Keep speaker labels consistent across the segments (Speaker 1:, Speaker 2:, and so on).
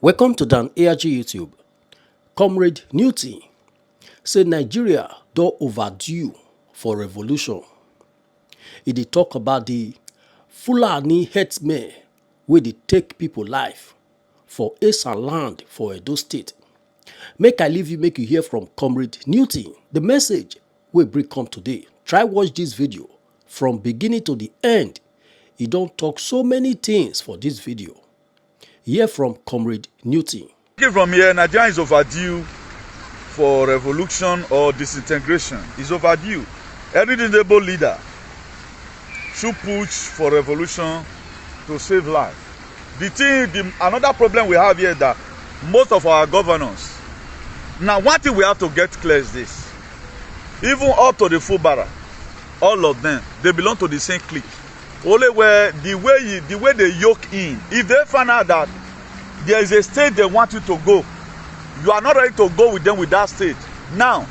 Speaker 1: Welcome to Dan ARG YouTube. Comrade Newton say Nigeria don overdue for revolution. E dey talk about the Fulani herdsmen wey dey take people life for Esan land for Edo State. Make I leave you make you hear from Comrade Newton the message wey bring come today. Try watch this video from beginning to the end. E don talk so many things for this video. Hear from Comrade Newton.
Speaker 2: From here, Nigeria is overdue for revolution or disintegration. It's overdue. Any reasonable leader should push for revolution to save life. Another problem we have here is that most of our governors. Now, one thing we have to get clear is this: even up to the Fubara, all of them, they belong to the same clique. Only where the way they yoke in, if they find out that there is a state they want you to go, you are not ready to go with them with that state. Now,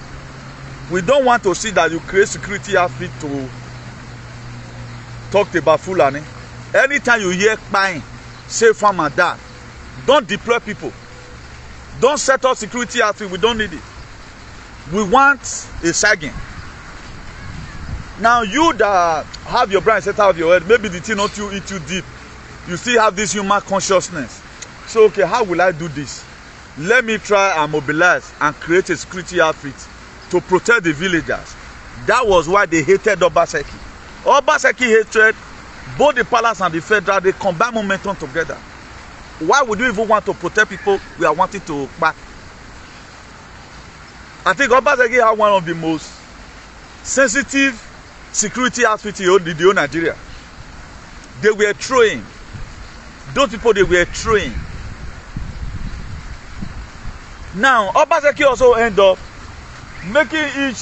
Speaker 2: we don't want to see that you create security outfit to talk about Fulani. Anytime you hear buying, say farmer that, don't deploy people. Don't set up security outfit. We don't need it. We want a sagging. Now, you that have your brain set out of your head, maybe the thing not you eat you deep. You still have this human consciousness. So, okay, how will I do this? Let me try and mobilize and create a security outfit to protect the villagers. That was why they hated Obaseki. Obaseki hatred, both the palace and the federal, they combine momentum together. Why would you even want to protect people we are wanting to back? I think Obaseki had one of the most sensitive security outfits in the whole Nigeria. They were throwing. Those people, they were throwing. Now, Obaseki also end up making each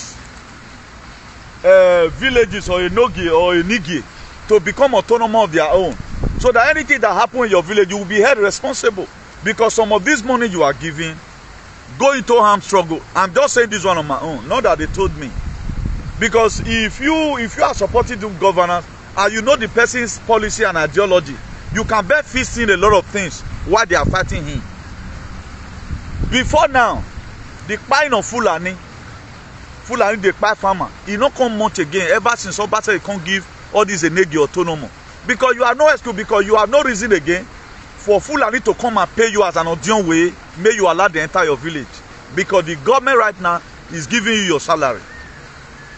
Speaker 2: villages or a Nogi or a Nigi to become autonomous of their own. So that anything that happens in your village, you will be held responsible. Because some of this money you are giving go into armed struggle. I'm just saying this one on my own, not that they told me. Because if you are supporting the governance and you know the person's policy and ideology, you can bet fist in a lot of things while they are fighting him. Before now, the buying of Fulani the buy farmer, he not come much again ever since Obaseki can't give all this Enegi autonomy. Because you have no excuse, because you have no reason again for Fulani to come and pay you as an audience way, may you allow the entire village. Because the government right now is giving you your salary.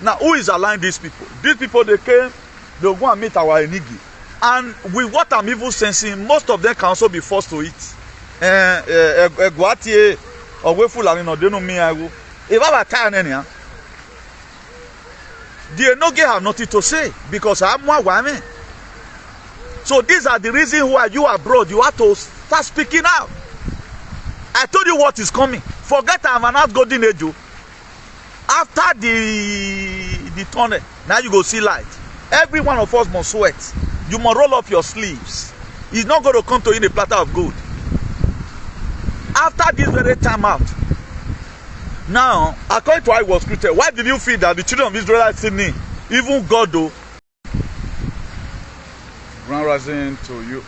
Speaker 2: Now, who is allowing these people? These people, they came, they'll go and meet our Enegi. And with what I'm even sensing, most of them can also be forced to eat. The Enoge have nothing to say because I'm more women. So these are the reasons why you are abroad. You have to start speaking out. I told you what is coming. Forget I'm an out golden age. After the tunnel, now you go see light. Every one of us must sweat. You must roll up your sleeves. It's not going to come to you in a platter of gold. After this very time out, now, according to how it was created, why did you feel that the children of Israel are sinning? Even God, though.
Speaker 3: Grand rising to you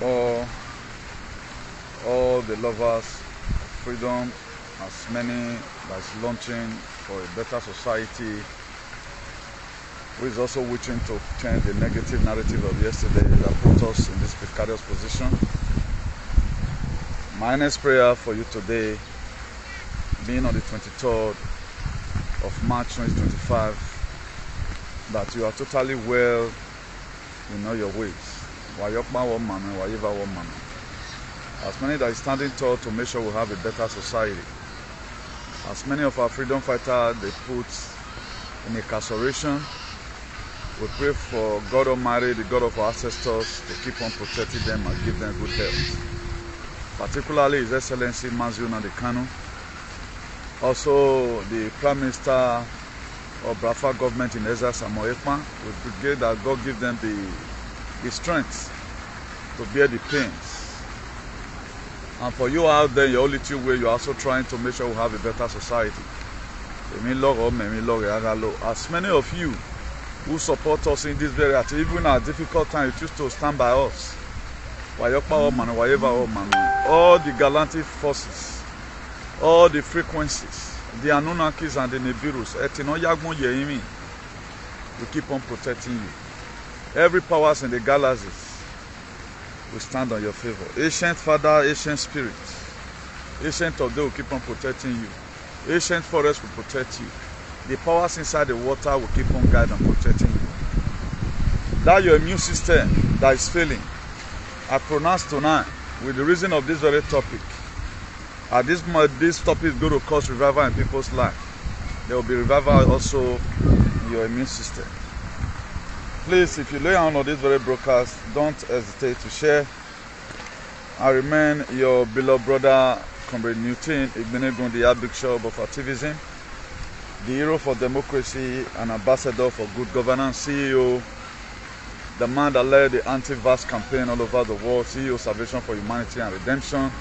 Speaker 3: all the lovers of freedom, as many that's launching for a better society, who is also wishing to change the negative narrative of yesterday that put us in this precarious position. My earnest prayer for you today, being on the 23rd of March 2025, that you are totally well in all your ways. As many that is standing tall to make sure we have a better society. As many of our freedom fighters they put in incarceration, we pray for God Almighty, the God of our ancestors, to keep on protecting them and give them good health. Particularly His Excellency Mazi Nnamdi Kanu, also the Prime Minister of Biafra government in Esan Samoekpa. We pray that God give them the strength to bear the pains. And for you out there, your little way, you're also trying to make sure we have a better society. As many of you who support us in this very activity, even in our difficult time, you choose to stand by us.
Speaker 2: all the galactic forces, all the frequencies, the Anunnakis and the Nibiru's, we keep on protecting you. Every powers in the galaxies will stand on your favor. Ancient Father, ancient Spirit, ancient of day will keep on protecting you. Ancient forest will protect you. The powers inside the water will keep on guiding and protecting you. That your immune system that is failing, I pronounce tonight, with the reason of this very topic, this topic is going to cause revival in people's life. There will be revival also in your immune system. Please, if you lay on this very broadcast, don't hesitate to share. I remain your beloved brother, Comrade Newton Igbenegun, the Archbishop of Activism, the hero for democracy and ambassador for good governance, CEO, the man that led the anti-vax campaign all over the world, CEO Salvation for Humanity and Redemption,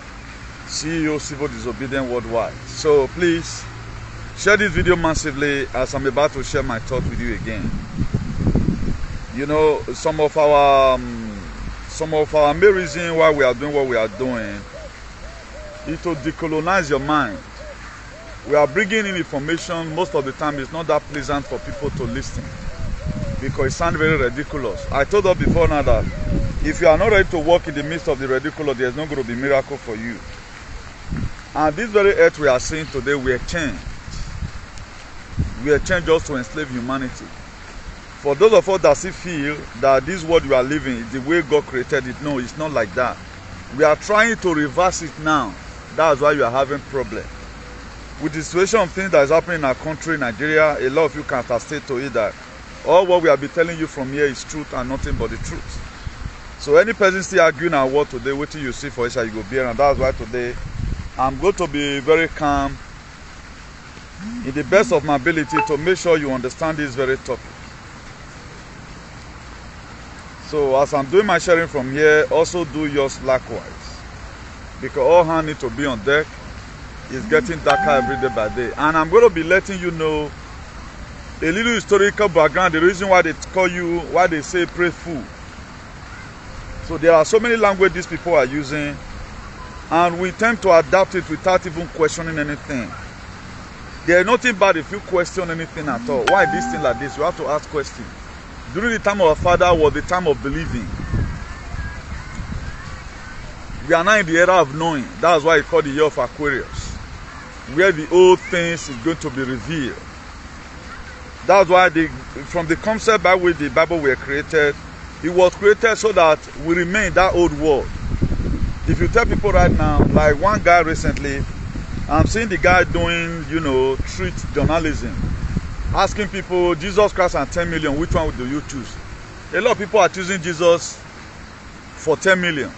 Speaker 2: CEO Civil Disobedience Worldwide. So please, share this video massively as I'm about to share my thoughts with you again. You know, some of our main reason why we are doing what we are doing is to decolonize your mind. We are bringing in information, most of the time it's not that pleasant for people to listen because it sounds very ridiculous. I told us before now that if you are not ready to walk in the midst of the ridiculous, there's not going to be miracle for you. And this very earth we are seeing today, we are changed. We are changed just to enslave humanity. For those of us that still feel that this world you are living is the way God created it, no, it's not like that. We are trying to reverse it now. That's why you are having problems. With the situation of things that is happening in our country, Nigeria, a lot of you can attest to it that all what we have been telling you from here is truth and nothing but the truth. So any person still arguing our word today, wait till you see for Esan, you go bear, and that's why today I'm going to be very calm in the best of my ability to make sure you understand this very topic. So as I'm doing my sharing from here, also do yours likewise. Because all hands need to be on deck. It's getting darker every day by day. And I'm going to be letting you know a little historical background, the reason why they call you, why they say pray fool. So there are so many languages these people are using, and we tend to adapt it without even questioning anything. There's nothing bad if you question anything at all. Why this thing like this? You have to ask questions. During the time of our father was the time of believing. We are now in the era of knowing. That's why it's called the year of Aquarius, where the old things is going to be revealed. That's why from the concept by which the Bible were created, it was created so that we remain that old world. If you tell people right now, like one guy recently, I'm seeing the guy doing, you know, street journalism, asking people, Jesus Christ and 10 million, which one do you choose? A lot of people are choosing Jesus for 10 million.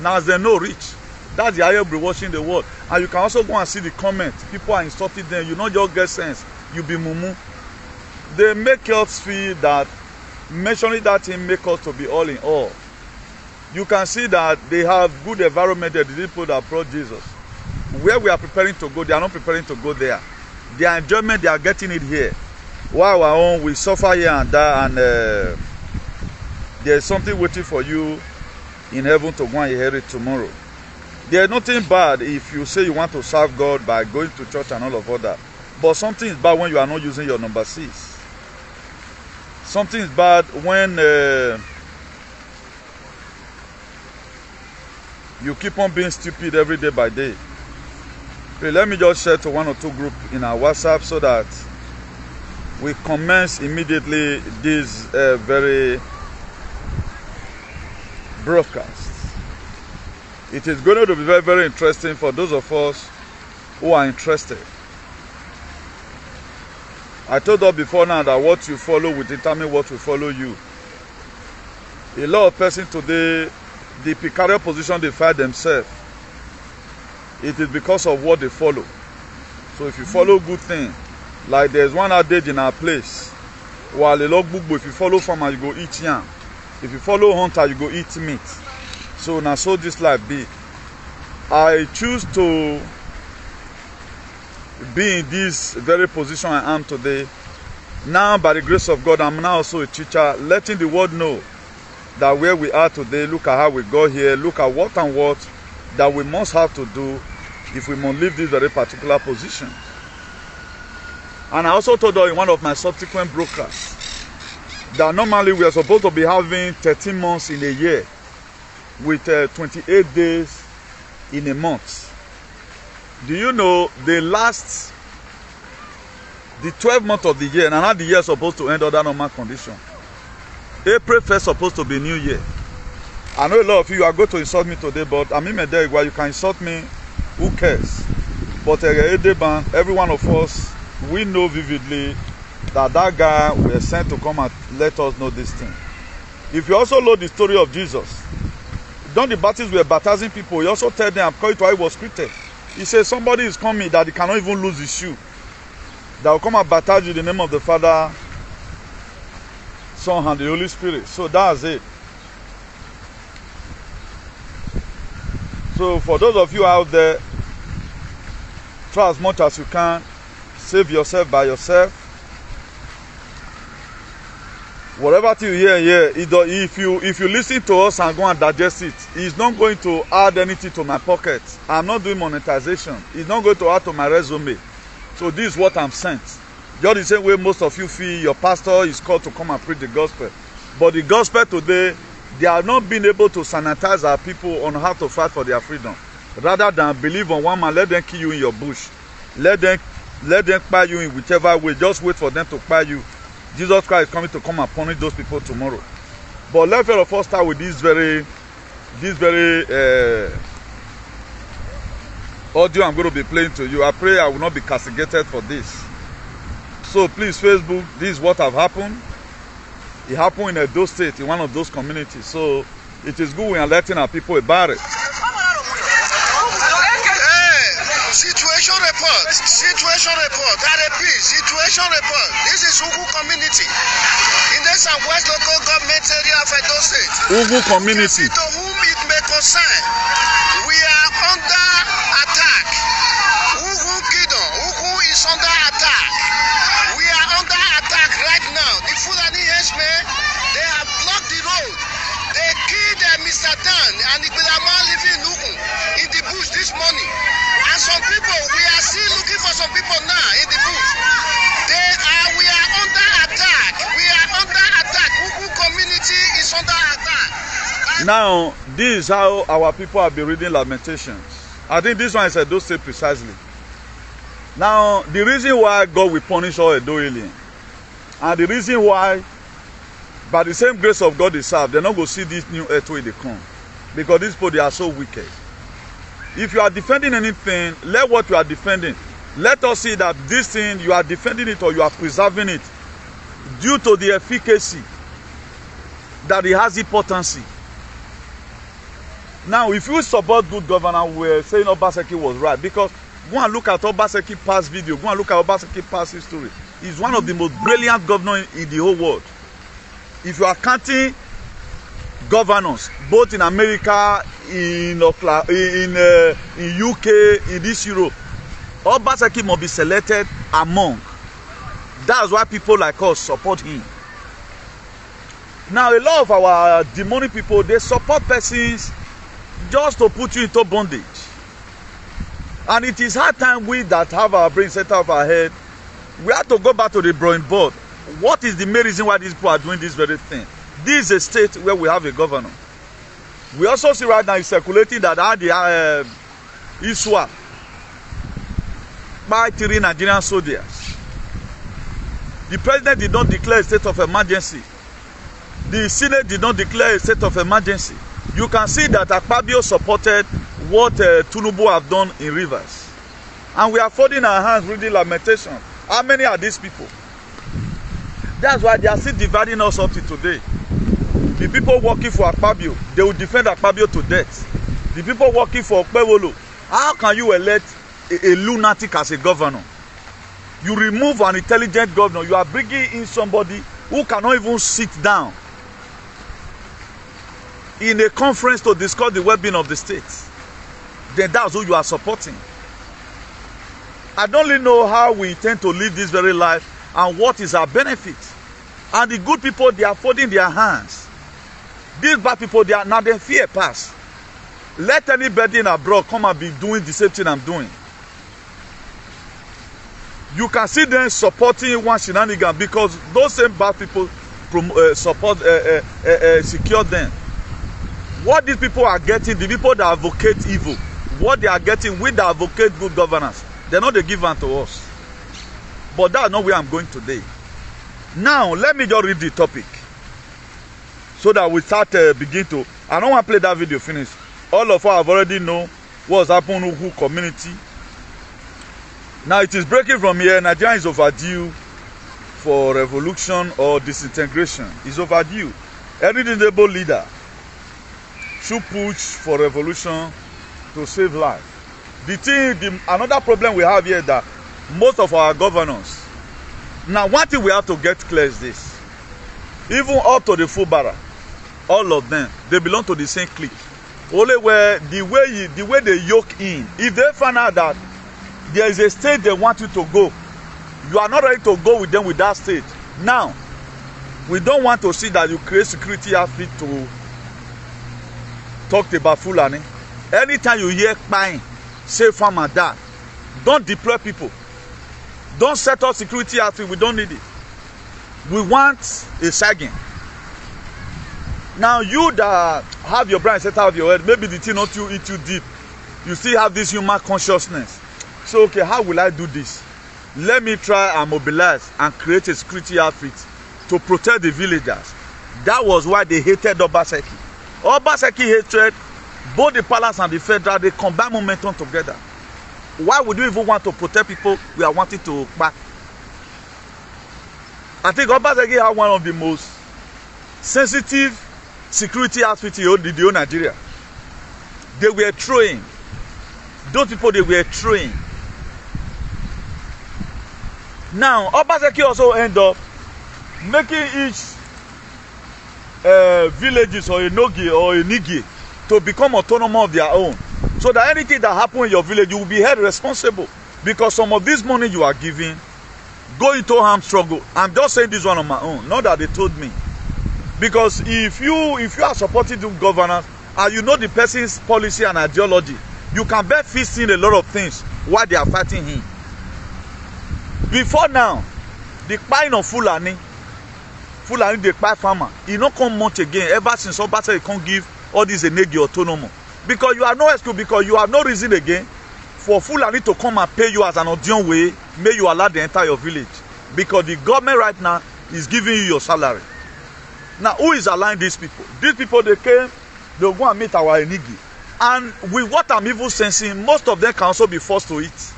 Speaker 2: Now as they know rich, that's the higher watching the world. And you can also go and see the comments. People are insulting them. You not just get sense, you be mumu. They make us feel that mentioning that thing make us to be all in all. You can see that they have good environment there, the people that brought Jesus. Where we are preparing to go, they are not preparing to go there. Their enjoyment, they are getting it here. While our own, we suffer here and there, and there is something waiting for you in heaven to go and inherit tomorrow. There is nothing bad if you say you want to serve God by going to church and all of that. But something is bad when you are not using your number 6. Something is bad when you keep on being stupid every day by day. Okay, let me just share to 1 or 2 groups in our WhatsApp so that we commence immediately this very broadcast. It is going to be very, very interesting for those of us who are interested. I told you before now that what you follow will determine what will follow you. A lot of persons today, the precarious position they find themselves, it is because of what they follow. So if you follow good things, like there's one adage in our place, while a log book, if you follow farmer, you go eat yam. If you follow hunter, you go eat meat. So now so this life be. I choose to be in this very position I am today. Now by the grace of God, I'm now also a teacher, letting the world know that where we are today, look at how we got here, look at what and what that we must have to do if we must leave this very particular position. And I also told her in one of my subsequent broadcasts that normally we are supposed to be having 13 months in a year with 28 days in a month. Do you know the 12th month of the year, and now the year is supposed to end under normal condition. April 1st supposed to be New Year. I know a lot of you are going to insult me today, but I mean, you can insult me, who cares? But every one of us, we know vividly that that guy was sent to come and let us know this thing. If you also know the story of Jesus, John the Baptist were baptizing people. He also told them, according to how he was treated, he said somebody is coming that he cannot even lose his shoe, that will come and baptize you in the name of the Father, Son, and the Holy Spirit. So that's it. So for those of you out there, try as much as you can, save yourself by yourself. Whatever you hear here, if you listen to us and go and digest it, it's not going to add anything to my pocket. I'm not doing monetization. It's not going to add to my resume. So this is what I'm sent. Just the same way most of you feel your pastor is called to come and preach the gospel. But the gospel today, they are not being able to sanitize our people on how to fight for their freedom. Rather than believe on one man, let them kill you in your bush. Let them buy you in whichever way. Just wait for them to buy you. Jesus Christ is coming to come and punish those people tomorrow. But let's first start with this very audio I'm going to be playing to you. I pray I will not be castigated for this. So please, Facebook, this is what have happened. It happened in Edo State, in one of those communities. So it is good we are letting our people about it.
Speaker 4: Situation report, RAP, situation report. This is Ugu community in the Southwest local government area of Edo State.
Speaker 2: Ugu community.
Speaker 4: To whom it may concern, we are under attack. Ugu Kingdom, Ugu is under attack. We are under attack right now. The Fulani henchmen, they have blocked the road. They killed Mr. Dan and Ibilama living in Ugu in the bush this morning. And some people, we are still looking for some people now in the bush. We are under attack. We are under attack. Ugu community is under attack.
Speaker 2: Now, this is how our people have been reading Lamentations. I think this one is Edo State precisely. Now, the reason why God will punish all Edo aliens, and the reason why, by the same grace of God they serve, they're not going to see this new earth where they come. Because these people, they are so wicked. If you are defending anything, let what you are defending. Let us see that this thing, you are defending it or you are preserving it due to the efficacy that it has importance. Now, if you support good governance, we're saying Obaseki was right. Because go and look at Obaseki past video. Go and look at Obaseki past history. He's one of the most brilliant governors in the whole world. If you are counting governors, both in America, in UK, in this Europe, Obaseki must be selected among. That's why people like us support him. Now, a lot of our demonic people, they support persons just to put you into bondage. And it is high time we that have our brain set off our head, we have to go back to the drawing board. What is the main reason why these people are doing this very thing? This is a state where we have a governor. We also see right now it's circulating that the ISWAP by 3 Nigerian soldiers. The president did not declare a state of emergency. The Senate did not declare a state of emergency. You can see that Akpabio supported what Tinubu have done in Rivers. And we are folding our hands reading Lamentation. How many are these people? That's why they are still dividing us up to today. The people working for Akpabio, they will defend Akpabio to death. The people working for Okpewolo, how can you elect a lunatic as a governor? You remove an intelligent governor, you are bringing in somebody who cannot even sit down in a conference to discuss the well-being of the state. Then that's who you are supporting. I don't really know how we intend to live this very life and what is our benefit. And the good people, they are folding their hands. These bad people, they are now they fear pass. Let anybody in abroad come and be doing the same thing I'm doing. You can see them supporting one shenanigan because those same bad people support, secure them. What these people are getting, the people that advocate evil, what they are getting with the advocate good governance, they're not they give unto us. But that's not where I'm going today. Now, let me just read the topic so that we start begin to. I don't want to play that video finish. All of us have already know what's happened in Uhu community. Now it is breaking from here. Nigeria is overdue for revolution or disintegration. It's overdue. Any reasonable leader should push for revolution to save life. Another problem we have here is that most of our governors. Now, one thing we have to get clear is this: even up to the Fubara, all of them, they belong to the same clique. Only where the way they yoke in, if they find out that there is a state they want you to go, you are not ready to go with them with that state. Now, we don't want to see that you create security outfit to talk about Fulani. Anytime you hear crying, say farmer that, don't deploy people. Don't set up security outfit. We don't need it. We want a sagging. Now, you that have your brain set out of your head, maybe the thing not too eat you deep. You still have this human consciousness. So, okay, how will I do this? Let me try and mobilize and create a security outfit to protect the villagers. That was why they hated Obaseki. Obaseki hatred, both the palace and the federal, they combine momentum together. Why would you even want to protect people we are wanting to back? I think Obaseki had one of the most sensitive security outfits in the whole Nigeria. They were trained. Those people, they were trained. Now, Obaseki also end up making each villages or a Nogi or a Nigi to become autonomous of their own. So that anything that happens in your village, you will be held responsible. Because some of this money you are giving go into armed struggle. I'm just saying this one on my own, not that they told me. Because if you are supporting the governance and you know the person's policy and ideology, you can bet fist in a lot of things while they are fighting him. Before now, the buying of Fulani the buy farmer, he not come much again ever since Obaseki can't give all this Enegi autonomy. Because you have no excuse, because you have no reason again for Fulani to come and pay you as an audience way, may you allow the entire village. Because the government right now is giving you your salary. Now, who is allowing these people? These people, they came, they'll go and meet our Enigi. And with what I'm even sensing, most of them can also be forced to eat.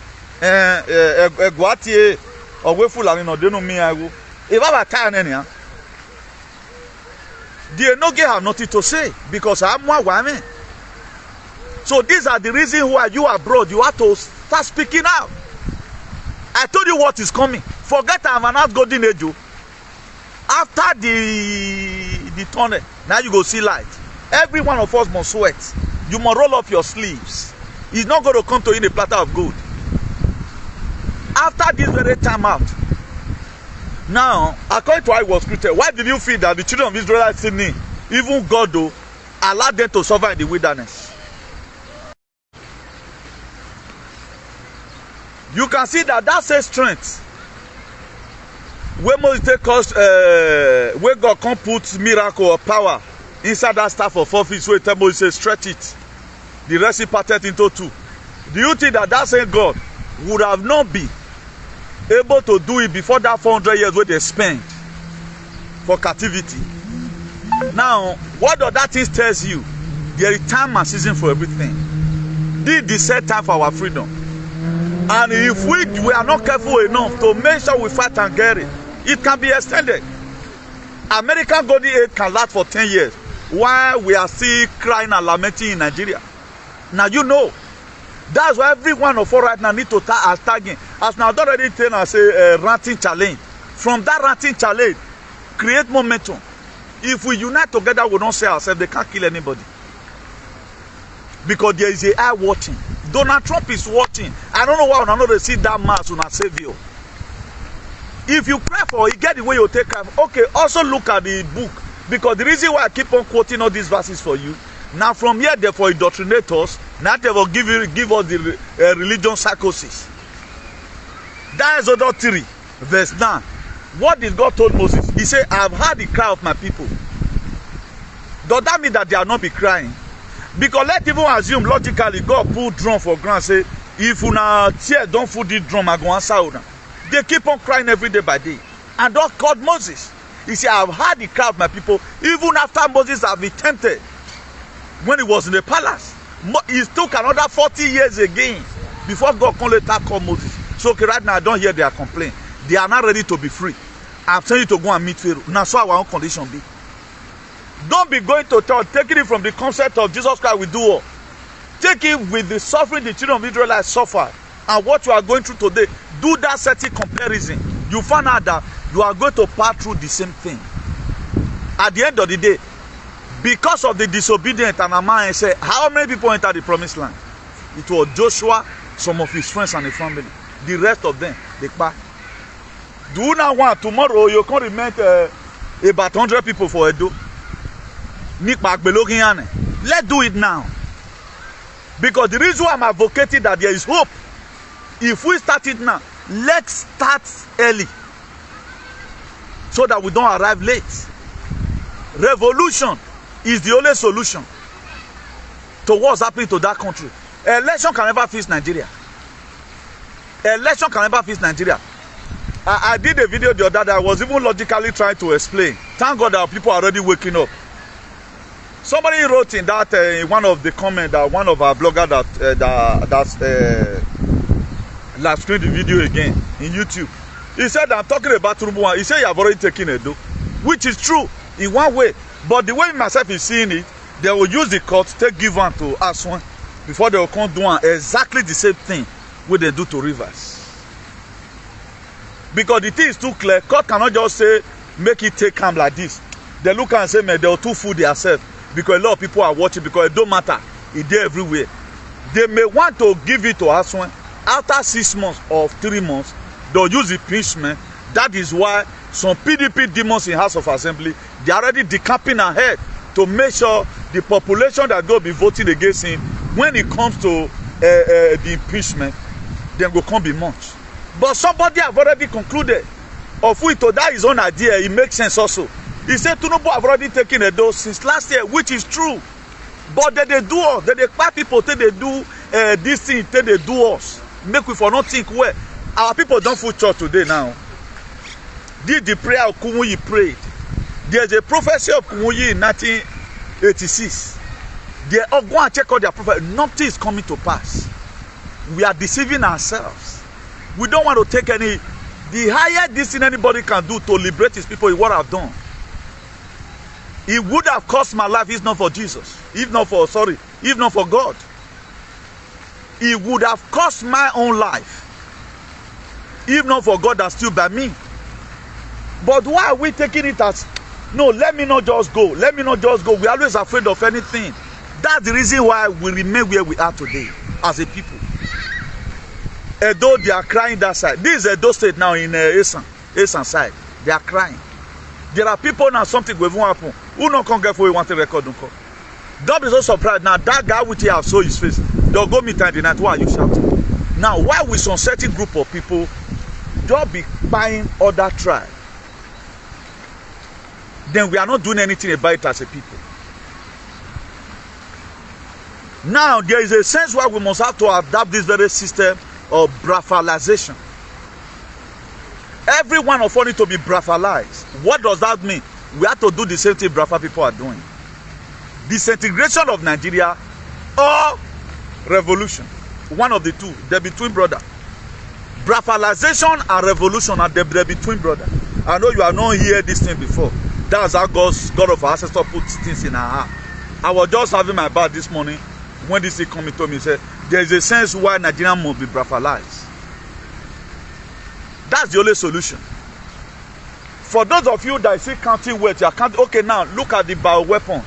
Speaker 2: The Enogi have nothing to say because I'm more women. So these are the reasons why you are abroad. You have to start speaking out. I told you what is coming. Forget I'm an outgoing age. After the tunnel, now you go see light. Every one of us must sweat. You must roll up your sleeves. It's not going to come to you in a platter of gold. After this very time out, now, according to how it was created, why did you feel that the children of Israel are sinning? Even God, though, allowed them to suffer in the wilderness. You can see that same strength. When Moses cause, where God can put miracle or power inside that staff of office, where Moses stretch it, the rest he parted into two. Do you think that same God would have not been able to do it before that 400 years where they spent for captivity? Now, what does that thing tells you? There is time and season for everything. This is the set time for our freedom. And if we are not careful enough to make sure we fight and get it, it can be extended. American golden age can last for 10 years while we are still crying and lamenting in Nigeria. Now you know. That's why every one of us right now need to start tagging. As now already tell us a ranting challenge. From that ranting challenge, create momentum. If we unite together, we don't say ourselves, they can't kill anybody. Because there is a eye watching. Donald Trump is watching. I don't know why I know they see that mass on a savior. If you pray for it, get the way you take care. Okay, also look at the book Because the reason why I keep on quoting all these verses for you, now from here, therefore, indoctrinate us, now therefore give us the religion psychosis. That is Exodus 3, verse 9. What did God told Moses? He said, I have heard the cry of my people. Does that mean that they are not be crying? Because let's even assume logically, God put drum for ground, say, if una tear don't fool the drum, I go answer una. They keep on crying every day by day. And God called Moses. He said, I have heard the cry of my people, even after Moses have been tempted. When he was in the palace, it took another 40 years again before God can later call Moses. So okay, right now I don't hear their complaint. They are not ready to be free. I'm telling you to go and meet Pharaoh. Now so our own condition be. Don't be going to church, taking it from the concept of Jesus Christ will do all. Take it with the suffering the children of Israel suffered and what you are going through today. Do that certain comparison. You find out that you are going to pass through the same thing. At the end of the day, because of the disobedient and Aman said, how many people entered the promised land? It was Joshua, some of his friends and his family. The rest of them, they passed. Do you now want tomorrow you can remain about 100 people for Edo? Let's do it now. Because the reason why I'm advocating that there is hope, if we start it now, let's start early so that we don't arrive late. Revolution is the only solution to what's happening to that country. Election can never fix Nigeria. Election can never fix Nigeria. I did a video the other day. I was even logically trying to explain. Thank God that people are already waking up. Somebody wrote in that in one of the comments that one of our bloggers last screened the video again in YouTube. He said, I'm talking about Tinubu. He said you have already taken Edo, which is true in one way. But the way myself is seeing it, they will use the court, take give one to Esan before they will come do exactly the same thing what they do to Rivers. Because the thing is too clear. Court cannot just say, make it take calm like this. They look and say, man, they will too fool themselves. Because a lot of people are watching, because it don't matter. It's there everywhere. They may want to give it to Esan. After 6 months or 3 months, they'll use impeachment. That is why some PDP demons in House of Assembly, they are already decamping ahead to make sure the population that go be voting against him, when it comes to the impeachment, then go can't be much. But somebody have already concluded of which to that his own idea, it makes sense also. He said Tinubu have already taken a dose since last year, which is true. But they do all, they quite people take they do this thing, take they do us. Make we for not think well. Our people don't full church today now. Did the prayer of Kumuyi prayed. There's a prophecy of Kumuyi in 1986. They all go and check out their prophet. Nothing is coming to pass. We are deceiving ourselves. We don't want to take any. The higher this thing anybody can do to liberate his people is what I've done. It would have cost my life if not for Jesus. If not for God. It would have cost my own life. If not for God that stood by me. But why are we taking it as, no, let me not just go. Let me not just go. We're always afraid of anything. That's the reason why we remain where we are today as a people. Edo, they are crying that side. This is Edo State now in Esan side. They are crying. There are people now, something will happen. Who not can get for you want to record? Don't be so surprised. Now that guy which he have saw his face, they'll go meet time the night. Why are you shouting? Now, why with some certain group of people don't be buying other tribe? Then we are not doing anything about it as a people. Now, there is a sense where we must have to adapt this very system of brafalization. Every one of us need to be brafalized. What does that mean? We have to do the same thing Brafa people are doing. Disintegration of Nigeria or revolution. One of the two. They're between brother. Brafalization and revolution are they're between brother. I know you have not heard this thing before. That's how God of our ancestors put things in our heart. I was just having my bath this morning when this thing coming to me. He said, there is a sense why Nigeria must be brafalized. That's the only solution. For those of you that see counting weight, you are counting. Okay, now look at the bioweapon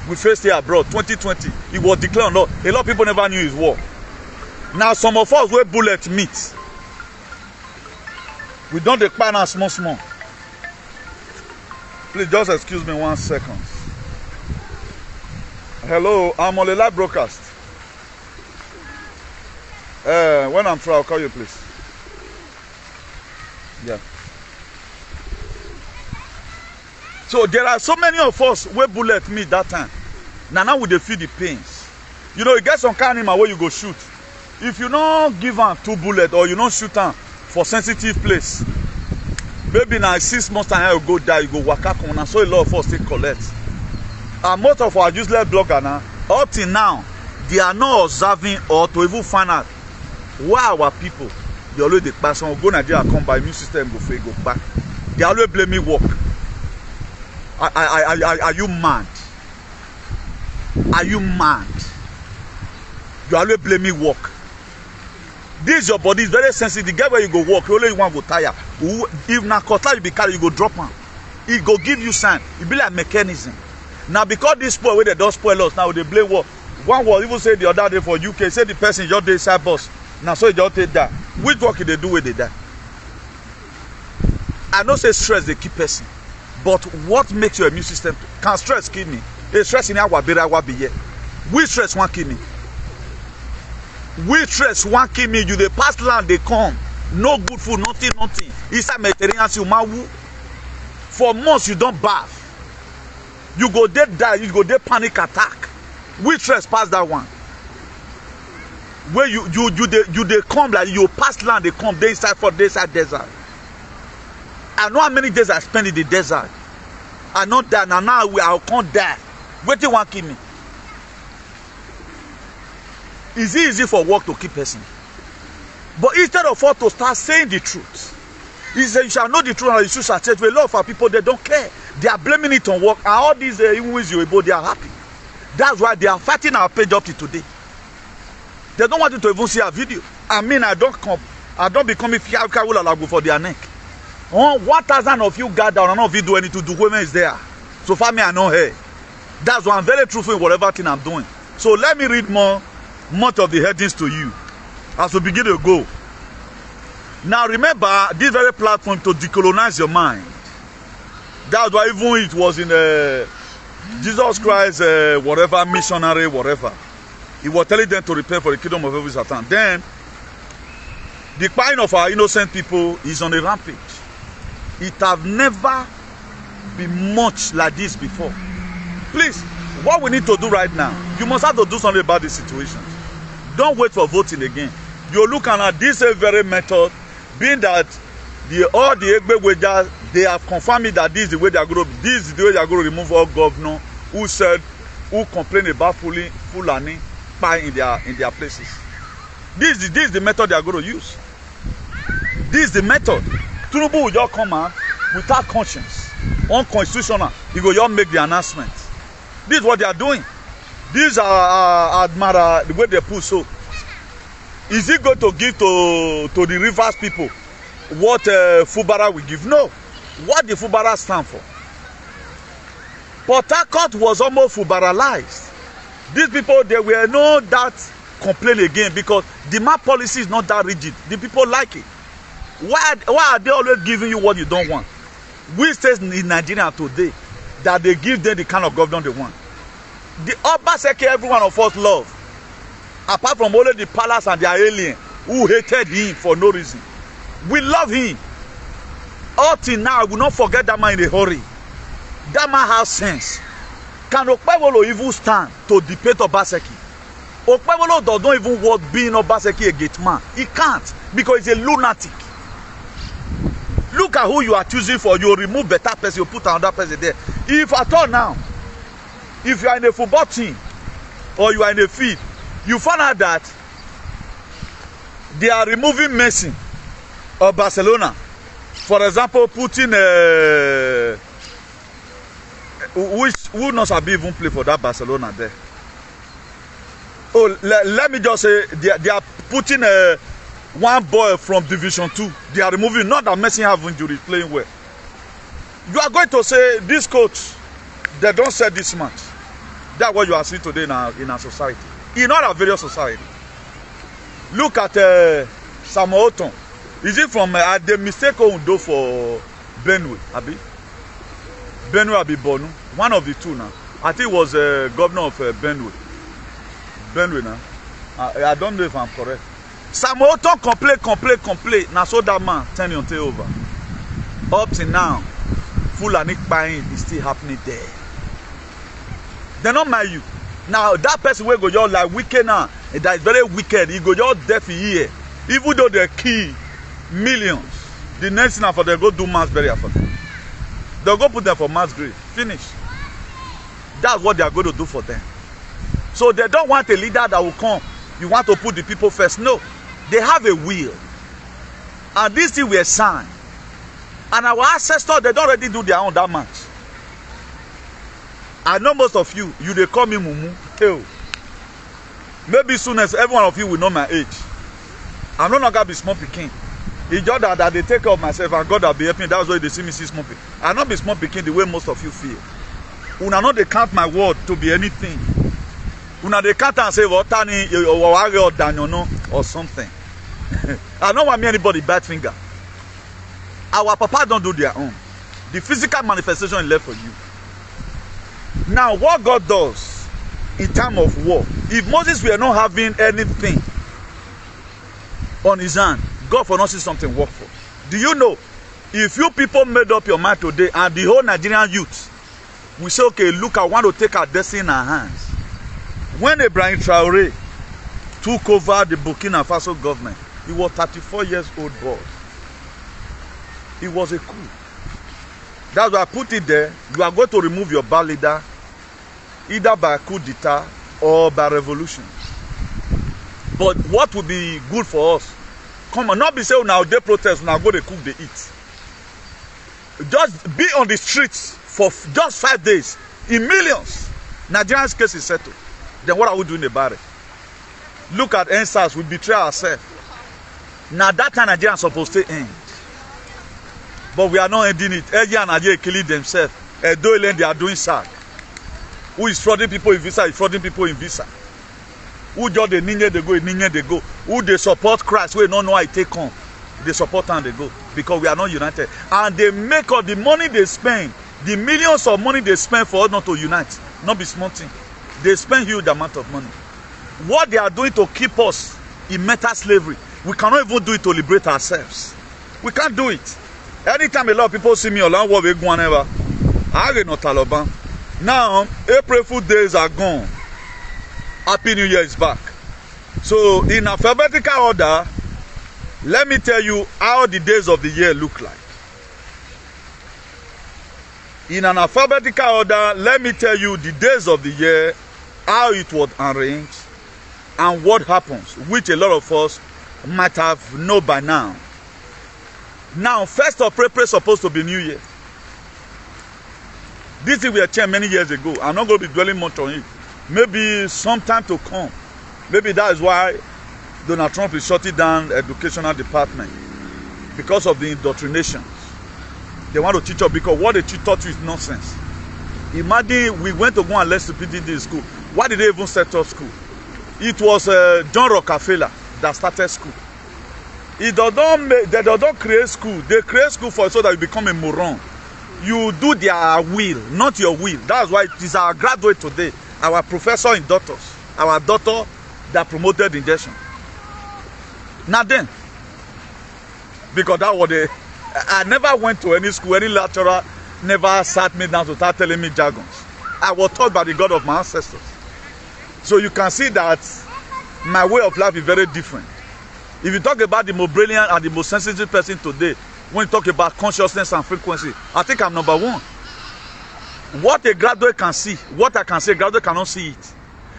Speaker 2: we faced here abroad. 2020, it was declared. A lot of people never knew his war. Now some of us wear bullet meat. We don't declare now small. Please just excuse me 1 second. Hello, I'm on a live broadcast. When I'm through, I'll call you, please. Yeah. So there are so many of us where bullet me that time. Now we dey feel the pains. You know, you get some kind of animal where you go shoot. If you don't give am 2 bullets or you don't shoot am for sensitive place, maybe now 6 months time you go die, you go waka come. And so a lot of us take collect. And most of our useless bloggers now, up till now, they are not observing or to even find out why our people they always dey pass on go Nigeria come by immune system go fail go back. They always blame me work. Are you mad? Are you mad? You always blame me work. This your body is very sensitive. The guy where you go work, you only one go tire. If na cutlass you be carry, you go drop am. It go give you sign. It be like mechanism. Now because this spoil where they don't spoil us, now they blame work. One was even say the other day for UK, say the person just dey inside bus. Now so you just take that. Which work they do where they die? I know say stress they keep person. But what makes your immune system? Can stress kill me? A stress in our be here. We stress one kill me. We stress one kill me. You the past land they come. No good food, nothing. Inside Mediterranean, you mawu. For months you don't bath. You go dead die. You go dead panic attack. We stress past that one. Where you they come like you past land they come. They inside for days inside desert. I know how many days I spent in the desert. I know that now I can't die. Wait till one kill me. Is it easy for work to keep person? But instead of us to start saying the truth, he said you shall know the truth and you shall say to a lot of our people they don't care. They are blaming it on work and all these even with you they are happy. That's why they are fighting our page up to today. They don't want you to even see a video. I mean I don't become a fiakawula for their neck. 1,000 of you gather and none of you do anything to do. Women is there. So far me I know her. That's why I'm very truthful in whatever thing I'm doing. So let me read much of the headings to you as we begin to go. Now remember this very platform to decolonize your mind. That's why even it was in Jesus Christ whatever missionary whatever. He was telling them to repent for the kingdom of every Satan. Then the crying of our innocent people is on a rampage. It have never been much like this before. Please, what we need to do right now, you must have to do something about this situation. Don't wait for voting again. You're looking at this very method, being that all the Egbe Wejas, they have confirmed that this is the way they are going to remove all governors who complain about Fulani in their places. This is the method they are going to use. This is the method. Tinubu will just come out without conscience, unconstitutional. He will just make the announcement. This is what they are doing. These are Admara, the way they put so. Is he going to give to the rivers people what Fubara will give? No. What the Fubara stand for? Port Harcourt was almost Fubaralized. These people, they were not that complain again because the map policy is not that rigid. The people like it. Why are they always giving you what you don't want? We say in Nigeria today that they give them the kind of government they want. The Obaseki every one of us love. Apart from only the palace and their alien who hated him for no reason. We love him. All till now, I will not forget that man in a hurry. That man has sense. Can Okpebolo even stand to debate Obaseki? Okpebolo does not even want being Obaseki a gate man. He can't because he's a lunatic. Look at who you are choosing for. You remove better person, you put another person there. If at all now, if you are in a football team or you are in a field, you find out that they are removing Messi of Barcelona. For example, putting who knows have even play for that Barcelona there. Oh, let me just say they are putting one boy from Division 2. They are removing, not that Messi have injury, playing well. You are going to say this coach, they don't say this much. That's what you are seeing today in our society. In all our various society. Look at Samuel Oton. Is it from the mistake Ondo for Benue, Abi? Benue abi Borno, one of the two now. I think it was governor of Benue. Benue now. I don't know if I'm correct. Samuel Otom complain. Now so that man turn your tail over. Up to now, Fulani buying is still happening there. They not mind you. Now that person will go just like wicked now. That is very wicked. He go just deaf here. Even though they kill millions, the next thing for them go do mass burial for them. They'll go put them for mass grave. Finish. That's what they are going to do for them. So they don't want a leader that will come. You want to put the people first. No. They have a will. And this thing will sign. And our ancestors, they don't already do their own that much. I know most of you, they call me Mumu. Hey. Maybe soon as every one of you will know my age. I'm not going to be small picking. It's just that they take care of myself and God will be helping. That's why they see me see small picking. I'm not be small picking the way most of you feel. Una not they count my word to be anything. Una they can't and say or something. I don't want me anybody bad finger. Our papa don't do their own. The physical manifestation is left for you. Now what God does in time of war, if Moses were not having anything on his hand, God for not see something work for. Do you know, if you people made up your mind today and the whole Nigerian youth, we say, okay, look, I want to take our destiny in our hands. When Ibrahim Traore took over the Burkina Faso government, he was 34 years old boy. It was a coup. That's why I put it there. You are going to remove your bad leader either by coup d'etat or by revolution. But what would be good for us? Come on, not be saying now they protest, now go to cook, they eat. Just be on the streets for just 5 days in millions. Nigerian's case is settled. Then what are we doing about it? Look at NSAS, we betray ourselves. Now that time Nigerians supposed to end. But we are not ending it. Eji and Nigeria killing themselves. Edo Island, they are doing sack. Who is frauding people in visa is frauding people in visa. Who just the ninja they go. Who they support Christ, we don't know how it take on. They support and they go. Because we are not united. And they make all the money they spend, the millions of money they spend for us not to unite. Not be small thing. They spend huge amount of money. What they are doing to keep us in mental slavery, we cannot even do it to liberate ourselves. We can't do it. Anytime a lot of people see me along what we go on ever, I get no Taliban. Now, April Fool days are gone. Happy New Year is back. So, in alphabetical order, let me tell you how the days of the year look like. In an alphabetical order, let me tell you the days of the year, how it was arranged, and what happens, which a lot of us might have known by now. Now, 1st of April is supposed to be New Year. This thing we achieved many years ago. I'm not going to be dwelling much on it. Maybe sometime to come. Maybe that is why Donald Trump is shutting down the educational department. Because of the indoctrination. They want to teach us because what they taught you is nonsense. Imagine we went to go and learn stupidity in school. Why did they even set up school? It was John Rockefeller that started school. They don't create school. They create school for so that you become a moron. You do their will, not your will. That's why it is our graduate today, our professor in doctors, our doctor that promoted injection. Now then, because that was I never went to any school, any lecturer never sat me down to start telling me jargons. I was taught by the God of my ancestors. So you can see that my way of life is very different. If you talk about the most brilliant and the most sensitive person today, when you talk about consciousness and frequency, I think I'm number one. What a graduate can see, what I can say, graduate cannot see it.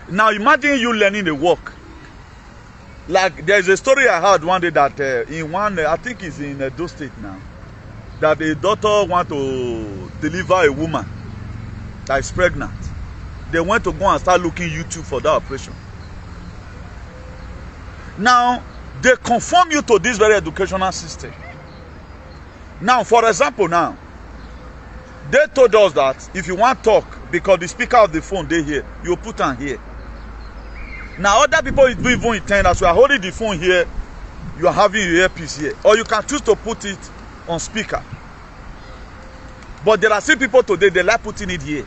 Speaker 2: Now imagine you learning the work. Like there's a story I heard one day that in one, I think it's in Edo State now, that a doctor want to deliver a woman that is pregnant. They went to go and start looking YouTube for that operation. Now, they conform you to this very educational system. Now, for example, now, they told us that if you want to talk, because the speaker of the phone they hear, you put on here. Now, other people do even intend as you are holding the phone here, you are having your earpiece here. Or you can choose to put it on speaker. But there are still people today, they like putting it here.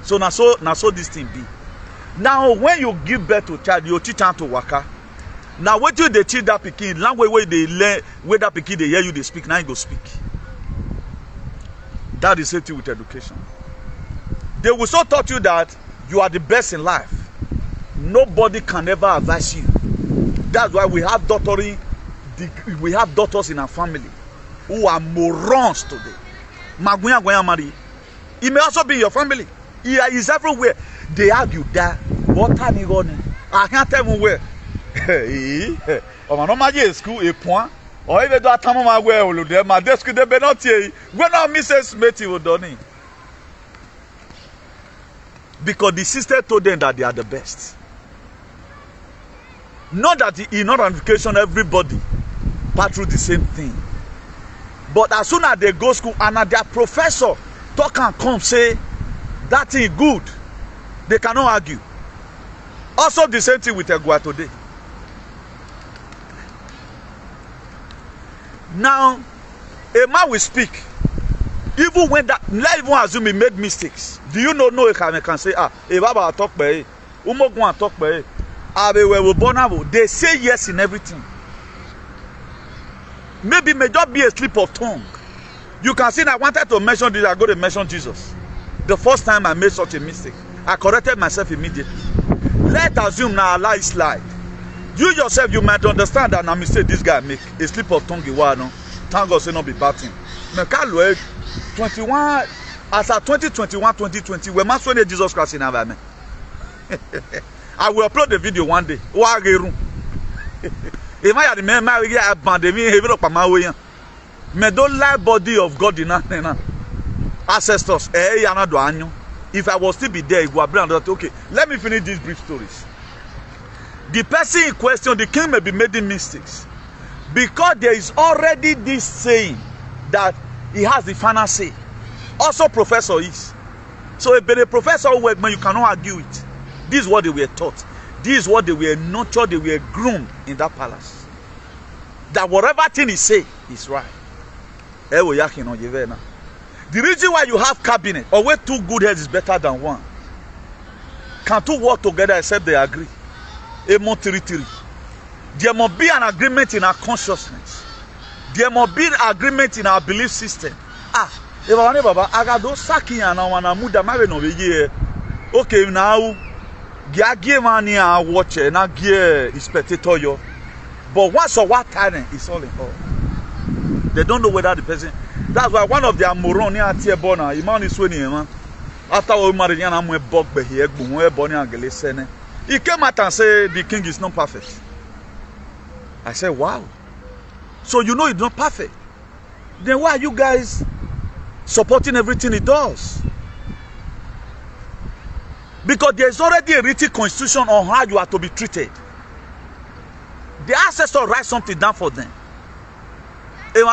Speaker 2: So now so this thing be. Now when you give birth to child, you teach them to waka. Now what you they teach that pikin, language where they learn, where that pikin they hear you they speak, now you go speak. That is safety with education. They will so taught you that you are the best in life. Nobody can ever advise you. That's why we have daughters in our family who are morons today. Magunya Mari. It may also be in your family. He is everywhere. They argue that what time you going? I can't tell you where. On my school a point. Or even that time my way will do my desk de benoti. When our Mrs. Smithy will done. Because the sister told them that they are the best. Not that in our education everybody pass through the same thing. But as soon as they go to school and their professor talk and come say that thing good, they cannot argue. Also the same thing with Egua today. Now, a man will speak. Even when that, let even assume he made mistakes. Do you know he can say, Baba talk by Umogwan talk by they say yes in everything. Maybe may just be a slip of tongue. You can see that I wanted to mention this, I go to mention Jesus. The first time I made such a mistake, I corrected myself immediately. Let's assume now Allah is slide. You yourself, you might understand that a mistake this guy make. A slip of tongue, thank God say not be batting. 21, as at 2021, 2020, we must win Jesus Christ in our I will upload the video one day. If I remember, I abandoned me, heavy up my way. Me don't like body of God in ancestors. If I was still be there, it would be okay. Let me finish these brief stories. The person in question, the king may be making mistakes because there is already this saying that he has the final say. Also, professor is. So, if the professor work, man, you cannot argue it. This is what they were taught. This is what they were nurtured, they were groomed in that palace. That whatever thing he say is right. The reason why you have cabinet, or where two good heads is better than one. Can two work together except they agree? There must be an agreement in our consciousness. There must be an agreement in our belief system. Okay, now watch is spectator yo. But once or what time it's all in all. They don't know whether the person. That's why one of their moron near Tiebona, Iman is winning, man. After we married, I'm a bug, but he came out and said the king is not perfect. I said, wow. So you know it's not perfect. Then why are you guys supporting everything he does? Because there's already a written constitution on how you are to be treated. The ancestors write something down for them. That's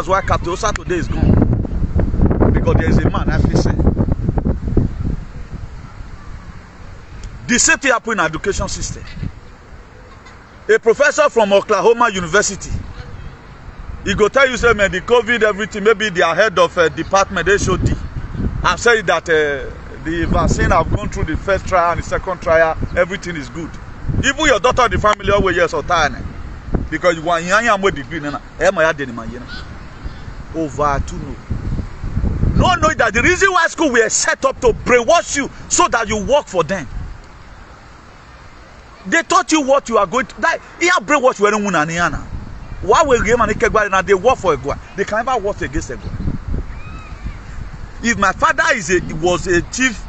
Speaker 2: why Katosa today is gone. Because there is a man, I say. The same thing happened in the education system. A professor from Oklahoma University, he go tell you, say, man, the COVID, everything, maybe they are head of a department, they should do. I've said that the vaccine have gone through the first trial and the second trial, everything is good. Even your daughter in the family always yes or time. Because you want your degree, over to know. No, know that the reason why school were set up to brainwash you so that you work for them. They taught you what you are going to die. Here brainwash you any. Why will game and they work for a go? They can never work against a go. If my father was a chief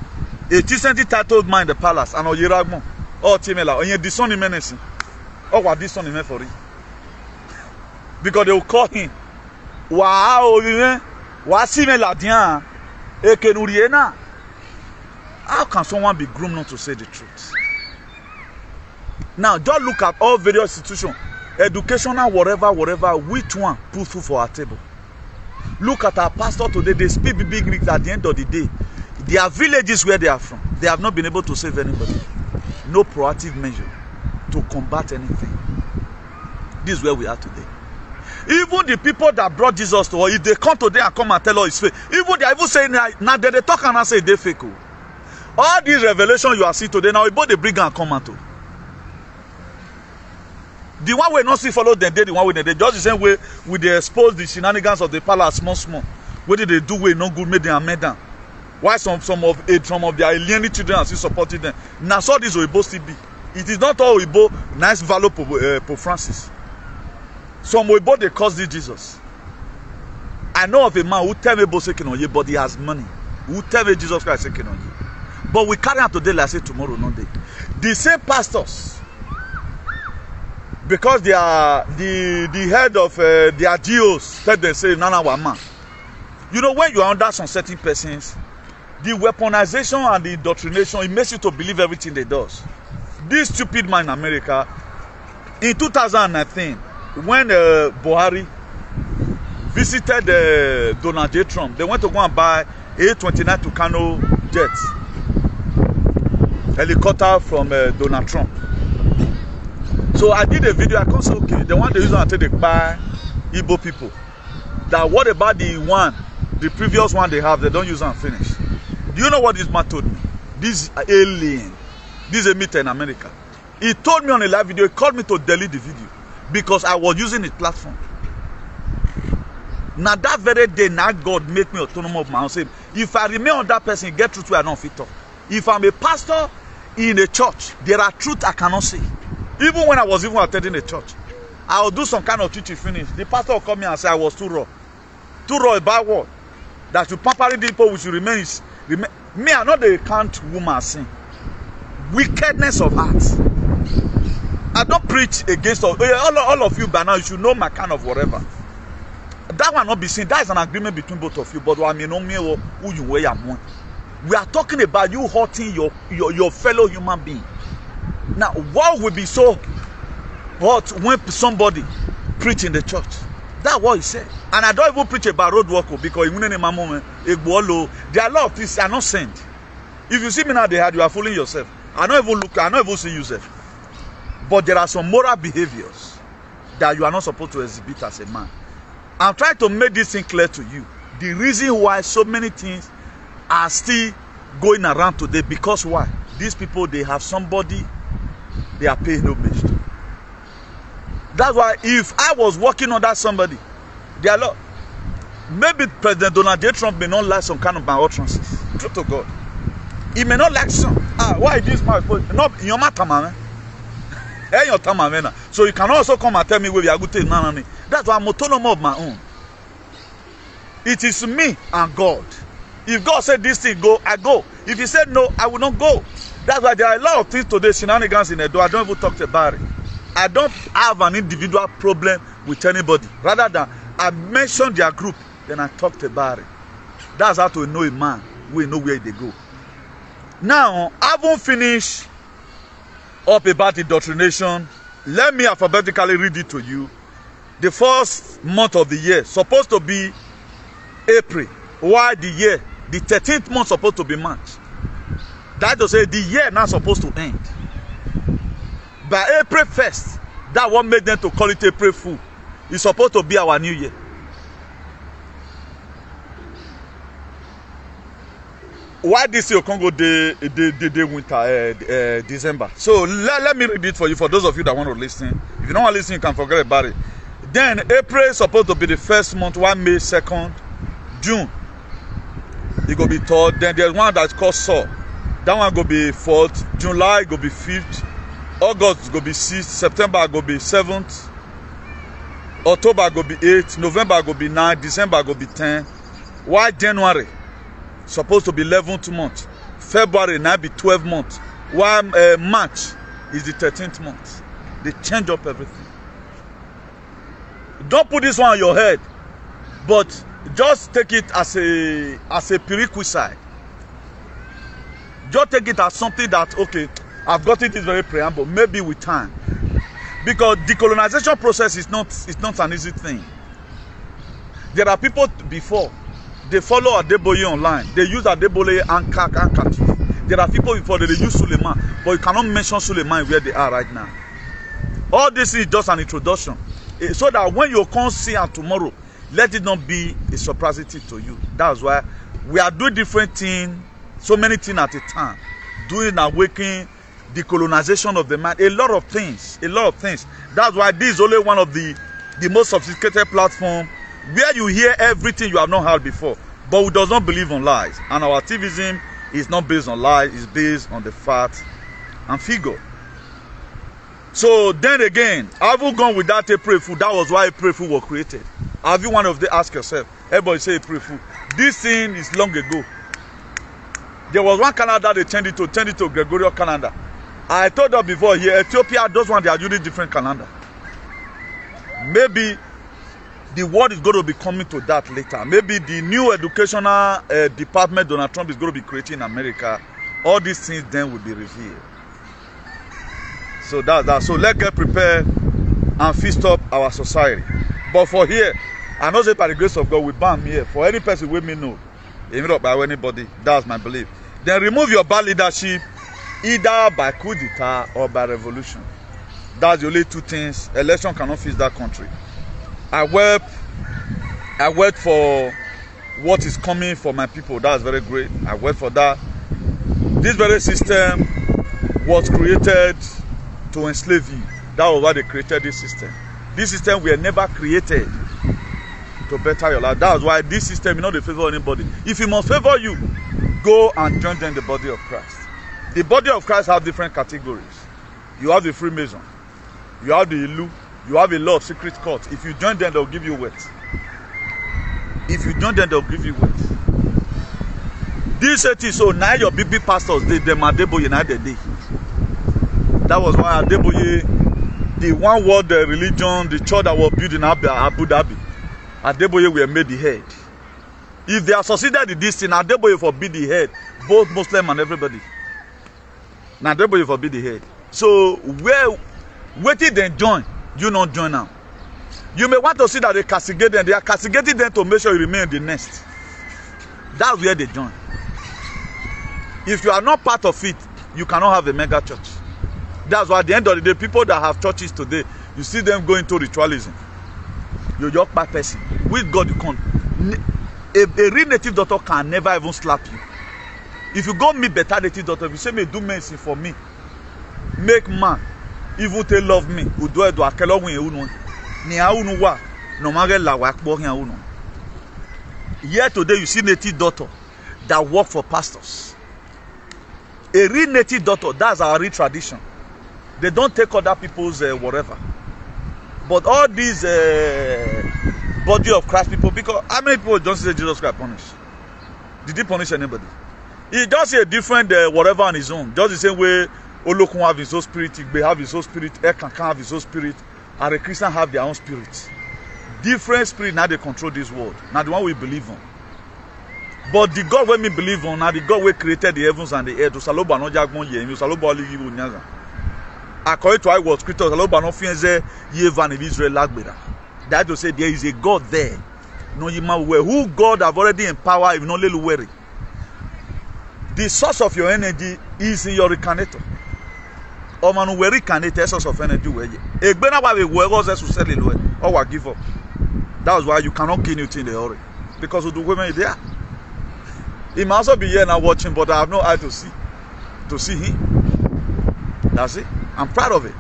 Speaker 2: titled man in the palace, and Oyiragmo, or Timela, or you son in menacing, or what this son in for it. Because they will call him. Wow, how can someone be groomed not to say the truth? Now, just look at all various institutions, educational, whatever, which one put food for our table? Look at our pastor today, they speak big Greek at the end of the day. Their villages where they are from, they have not been able to save anybody. No proactive measure to combat anything. This is where we are today. Even the people that brought Jesus to us, if they come today and come and tell us it's fake, even they are even saying now they talk and say they fake. All these revelations you are seeing today, now both they bring and come out. The one we not see follow them, the one we they just the same way we they expose the shenanigans of the palace small. What did they do we no good made them made them? Why some of their alienated children are still supporting them? Now so this Oyibo still be. It is not all Oyibo nice value Pope Francis. Some Oyibo they cause this Jesus. I know of a man who tell me about second on you, but he has money. Who tell me Jesus Christ second on you. But we carry out today, like I say tomorrow, not day. The same pastors, because they are the head of their GOs, tell them say Nana Wama. You know, when you are under some certain persons, the weaponization and the indoctrination, it makes you to believe everything they does. This stupid man in America, in 2019, when Buhari visited Donald J. Trump, they went to go and buy A-29 Tucano jets, helicopter from Donald Trump. So I did a video, I can say, okay, the one they use until they buy Igbo people. That what about the previous one they have, they don't use and finish. Do you know what this man told me? This alien, this is a meter in America. He told me on a live video, he called me to delete the video because I was using his platform. Now that very day, now God make me autonomous of my own. Say, if I remain on that person, get truth where I don't fit talk. If I'm a pastor in a church, there are truth I cannot say. Even when I was even attending a church, I will do some kind of teaching finish. The pastor will come here and say I was too raw. Too raw about what? That you pampering people we should remain. Me, I know they can't woman sin. Wickedness of heart. I don't preach against all of you by now. You should know my kind of whatever. That will not be seen. That is an agreement between both of you. But I mean, who you wear one. We are talking about you hurting your fellow human being. Now, what will be so hot when somebody preach in the church? That's what he said. And I don't even preach about road work because there are a lot of things are not sent. If you see me now, you are fooling yourself. I don't even see yourself. But there are some moral behaviors that you are not supposed to exhibit as a man. I'm trying to make this thing clear to you. The reason why so many things are still going around today, because why? These people, they have somebody they are paying homage to. That's why if I was working under somebody, they are maybe President Donald J. Trump may not like some kind of my utterances. Truth to God. He may not like some. Why this man? No, in your matter, man. Your time, so you can also come and tell me where we are good. That's why I'm autonomous of my own. It is me and God. If God said this thing go, I go. If he said no, I will not go. That's why there are a lot of things today, shenanigans in the door. I don't even talk about it. I don't have an individual problem with anybody. Rather than I mention their group, then I talked about it. That's how to know a man. We know where they go. Now, I won't finish up about indoctrination. Let me alphabetically read it to you. The first month of the year supposed to be April. Why the year? The 13th month supposed to be March. That to say the year now supposed to end. By April 1st, that what made them to call it April Fool. It's supposed to be our new year. Why this year Congo the winter December? So let me read it for you for those of you that want to listen. If you don't want to listen, you can forget about it. Then April is supposed to be the first month, 1 May, 2nd, June. It go be 3rd. Then there's one that's called Saw. That one go be 4th. July go be 5th. August go be 6th. September go be 7th. October go be 8th. November go be 9th. December go be 10th. Why January? Supposed to be 11th month. February now be 12th month. Why March is the 13th month. They change up everything. Don't put this one on your head, but just take it as a prerequisite. Just take it as something that, okay, I've got it, is very preamble, maybe with time. Because decolonization process is not an easy thing. There are people before, they follow Adeboye online. They use Adeboye and Kakati. There are people before that they use Suleiman, but you cannot mention Suleiman where they are right now. All this is just an introduction. so that when you come see am tomorrow, let it not be a surprisity to you. That's why we are doing different things, so many things at a time, doing awakening, decolonization of the mind, a lot of things. That's why this is only one of the most sophisticated platform where you hear everything you have not heard before, but we does not believe on lies, and our activism is not based on lies, it's based on the fact and figure. So then again, have you gone with that April Fool? That was why April Fool was created. Have you one of them ask yourself? Everybody say April Fool. This thing is long ago. There was one calendar they changed it to Gregorian calendar. I told you before here, Ethiopia, those ones, they are using different calendar. Maybe the world is going to be coming to that later. Maybe the new educational department Donald Trump is going to be creating in America. All these things then will be revealed. So that's that. So let's get prepared and feast up our society. But for here, I know say by the grace of God, we ban me here. For any person with me know, even not by anybody, that's my belief. Then remove your bad leadership, either by coup d'etat or by revolution. That's the only two things. Election cannot fix that country. I wait for what is coming for my people. That's very great. I wait for that. This very system was created to enslave you. That was why they created this system. This system were never created to better your life. That's why this system is not to favor anybody. If it must favor you, go and join them in the body of Christ. The body of Christ have different categories. You have the Freemason, you have the Ilu, you have a lot of secret courts. If you join them, they'll give you wealth. If you join them, they'll give you wealth. This is so now your big pastors, they Adeboye now they day. That was why Adeboye, the one world religion, the church that was built in Abu Dhabi, Adeboye were made the head. If they are succeeded in this thing, Adeboye forbid the head, both Muslim and everybody. Now Adeboye forbid the head. So where till they join, you not join now. You may want to see that they castigate them. They are castigating them to make sure you remain in the nest. That's where they join. If you are not part of it, you cannot have a mega church. That's why at the end of the day, people that have churches today, you see them going to ritualism. You're your bad person. With God, you can't. A real native doctor can never even slap you. If you go meet better native doctor, if you say, me do medicine for me, make man, even they love me, who do it do akelo win unu. Ni unu wa, no matter la wa akbo hin unu. Here today, you see native doctor that work for pastors. A real native doctor, that's our real tradition. They don't take other people's whatever. But all these body of Christ people, because how many people don't say Jesus Christ punish? Did he punish anybody? He just a different whatever on his own. Just the same way Olokun have his own spirit, Igbe have his own spirit, Ekan have his own spirit, and the Christians have their own spirit. Different spirit now they control this world. Now the one we believe on. But the God when we believe on, now the God we created the heavens and the earth, Usaloba no jagbon ye, Usaloba oli yibu nyaza. According to I was scripture, Usaloba no fienze yevan in Israel lagbera. That to say there is a God there. No yima where who God have already empowered, if not little worry. The source of your energy is in your recarnator. Or man where recarnator source of energy where ye. Egbena wa we go se su sell it or give up. That's why you cannot kill anything in the hurry. Because of the women there. He must also be here now watching, but I have no eye to see him. That's it. I'm proud of it.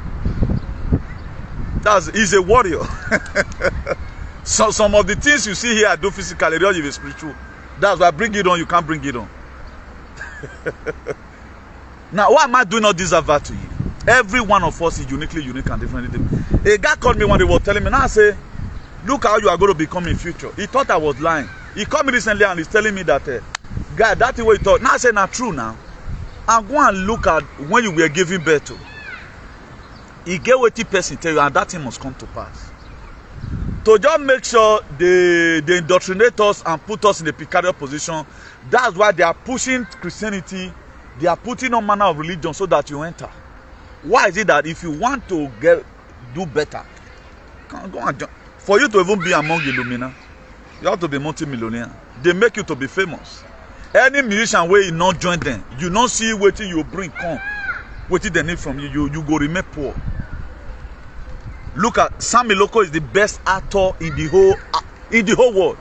Speaker 2: He's a warrior. So some of the things you see here I do physically, they are even spiritual. That's why bring it on, you can't bring it on. Now, why am I doing all this advert to you? Every one of us is uniquely unique and different. A guy called me one day, was telling me, now I say, look how you are going to become in future. He thought I was lying. He called me recently and he's telling me that, guy, that's the way he thought. Now I say, not true now. And go and look at when you were giving birth to. He get what the person tell you, and that thing must come to pass. To just make sure they indoctrinate us and put us in a precarious position. That's why they are pushing Christianity. They are putting on manner of religion so that you enter. Why is it that if you want to do better, go and join. For you to even be among the Illumina, you have to be multi-millionaire. They make you to be famous. Any musician where you not join them, you not see what you bring come, what they need from you, you go remain poor. Look at Sam Iloko is the best actor in the whole world.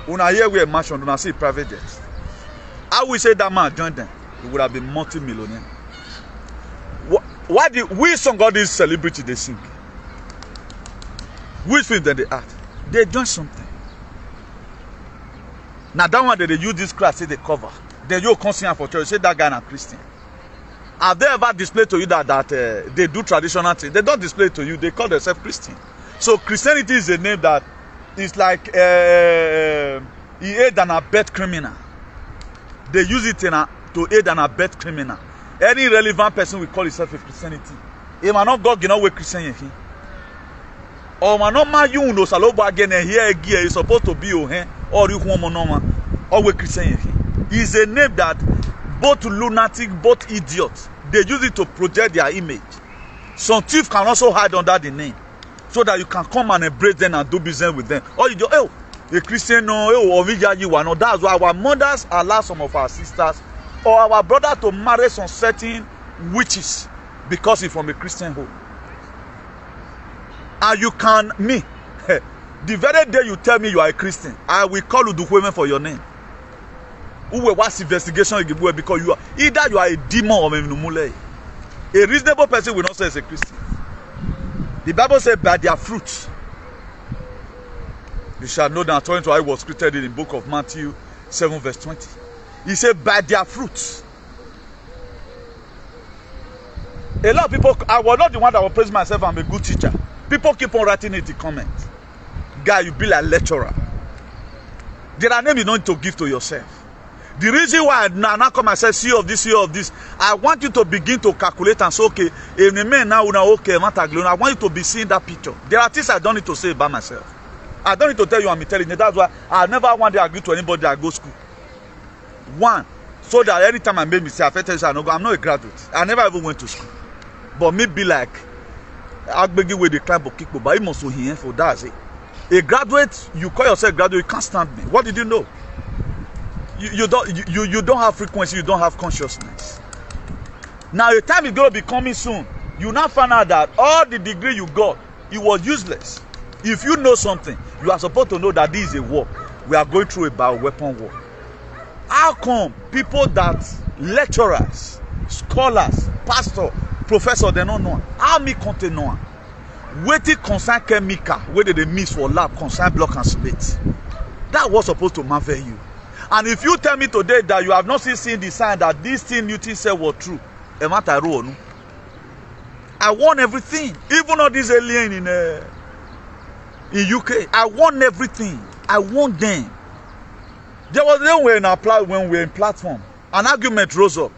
Speaker 2: When I hear we a mansion, when I see private jets, I will say that man joined them. He would have been multi-millionaire. Why did we song all these celebrities they sing? Which film that they act? They join something. Now that one that they use this class say they cover. They you conscience for church. Say that guy na Christian. Have they ever displayed to you that they do traditional things? They don't display to you. They call themselves Christian. So Christianity is a name that is like he aid and abet criminal. They use it to aid and abet criminal. Any relevant person will call himself a Christianity. If man not God, you know where Christian is. Or man not man you know salobo again here is supposed to be or you woman or where Christian is a name that both lunatic, both idiots, they use it to project their image. Some thief can also hide under the name, so that you can come and embrace them and do business with them. Or you just, oh, a Christian, no, oh, no. That's why our mothers allow some of our sisters or our brother to marry some certain witches because he's from a Christian home. And you can, the very day you tell me you are a Christian, I will call you the women for your name. Who will watch investigation because you are either you are a demon or a reasonable person will not say as a Christian. The Bible says by their fruits you shall know that according to how it was created in the book of Matthew 7 verse 20. He said by their fruits. A lot of people, I was not the one that will praise myself I'm a good teacher. People keep on writing it in the comments. Guy, you be like lecturer. There are names you don't need to give to yourself. The reason why I now come and say see of this, I want you to begin to calculate and say, okay, if the man now okay, I want you to be seeing that picture. There are things I don't need to say about myself. I don't need to tell you I'm telling you. That's why I never want to agree to anybody that I go to school. One, so that anytime I make mistake, I tell you I'm not a graduate. I never even went to school. But me be like, I'll begin with the climb of kickball, but he must be here for that. A graduate, you call yourself graduate, you can't stand me. What did you know? You don't have frequency, you don't have consciousness. Now your time is going to be coming soon. You now find out that all the degree you got, it was useless. If you know something, you are supposed to know that this is a war. We are going through a bioweapon war. How come people that lecturers, scholars, pastor, professor, they don't know? How me contain know? Waiting concern chemical, whether they miss for lab, concern block and split. That was supposed to marvel you. And if you tell me today that you have not seen the sign that this thing Newton said was true, I want everything. Even all these aliens in UK, I want everything. I want them. There was then when we were in platform, an argument rose up.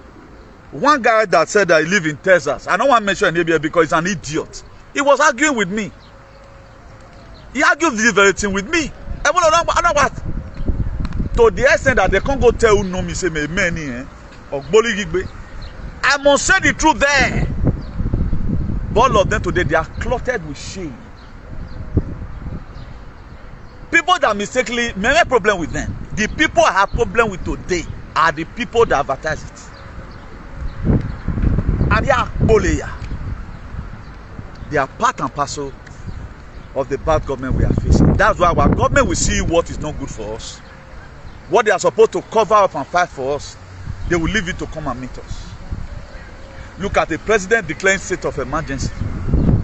Speaker 2: One guy that said that he live in Texas, I don't want to mention him here because he's an idiot. He was arguing with me. He argued this very thing with me. I know what? To the extent that they can't go tell who know me say me many or I must say the truth there. But all of them today they are clotted with shame. People that mistakenly many problem with them. The people I have problem with today are the people that advertise it. And they are bullies. They are part and parcel of the bad government we are facing. That's why our government will see what is not good for us. What they are supposed to cover up and fight for us, they will leave it to come and meet us. Look at the president declaring state of emergency.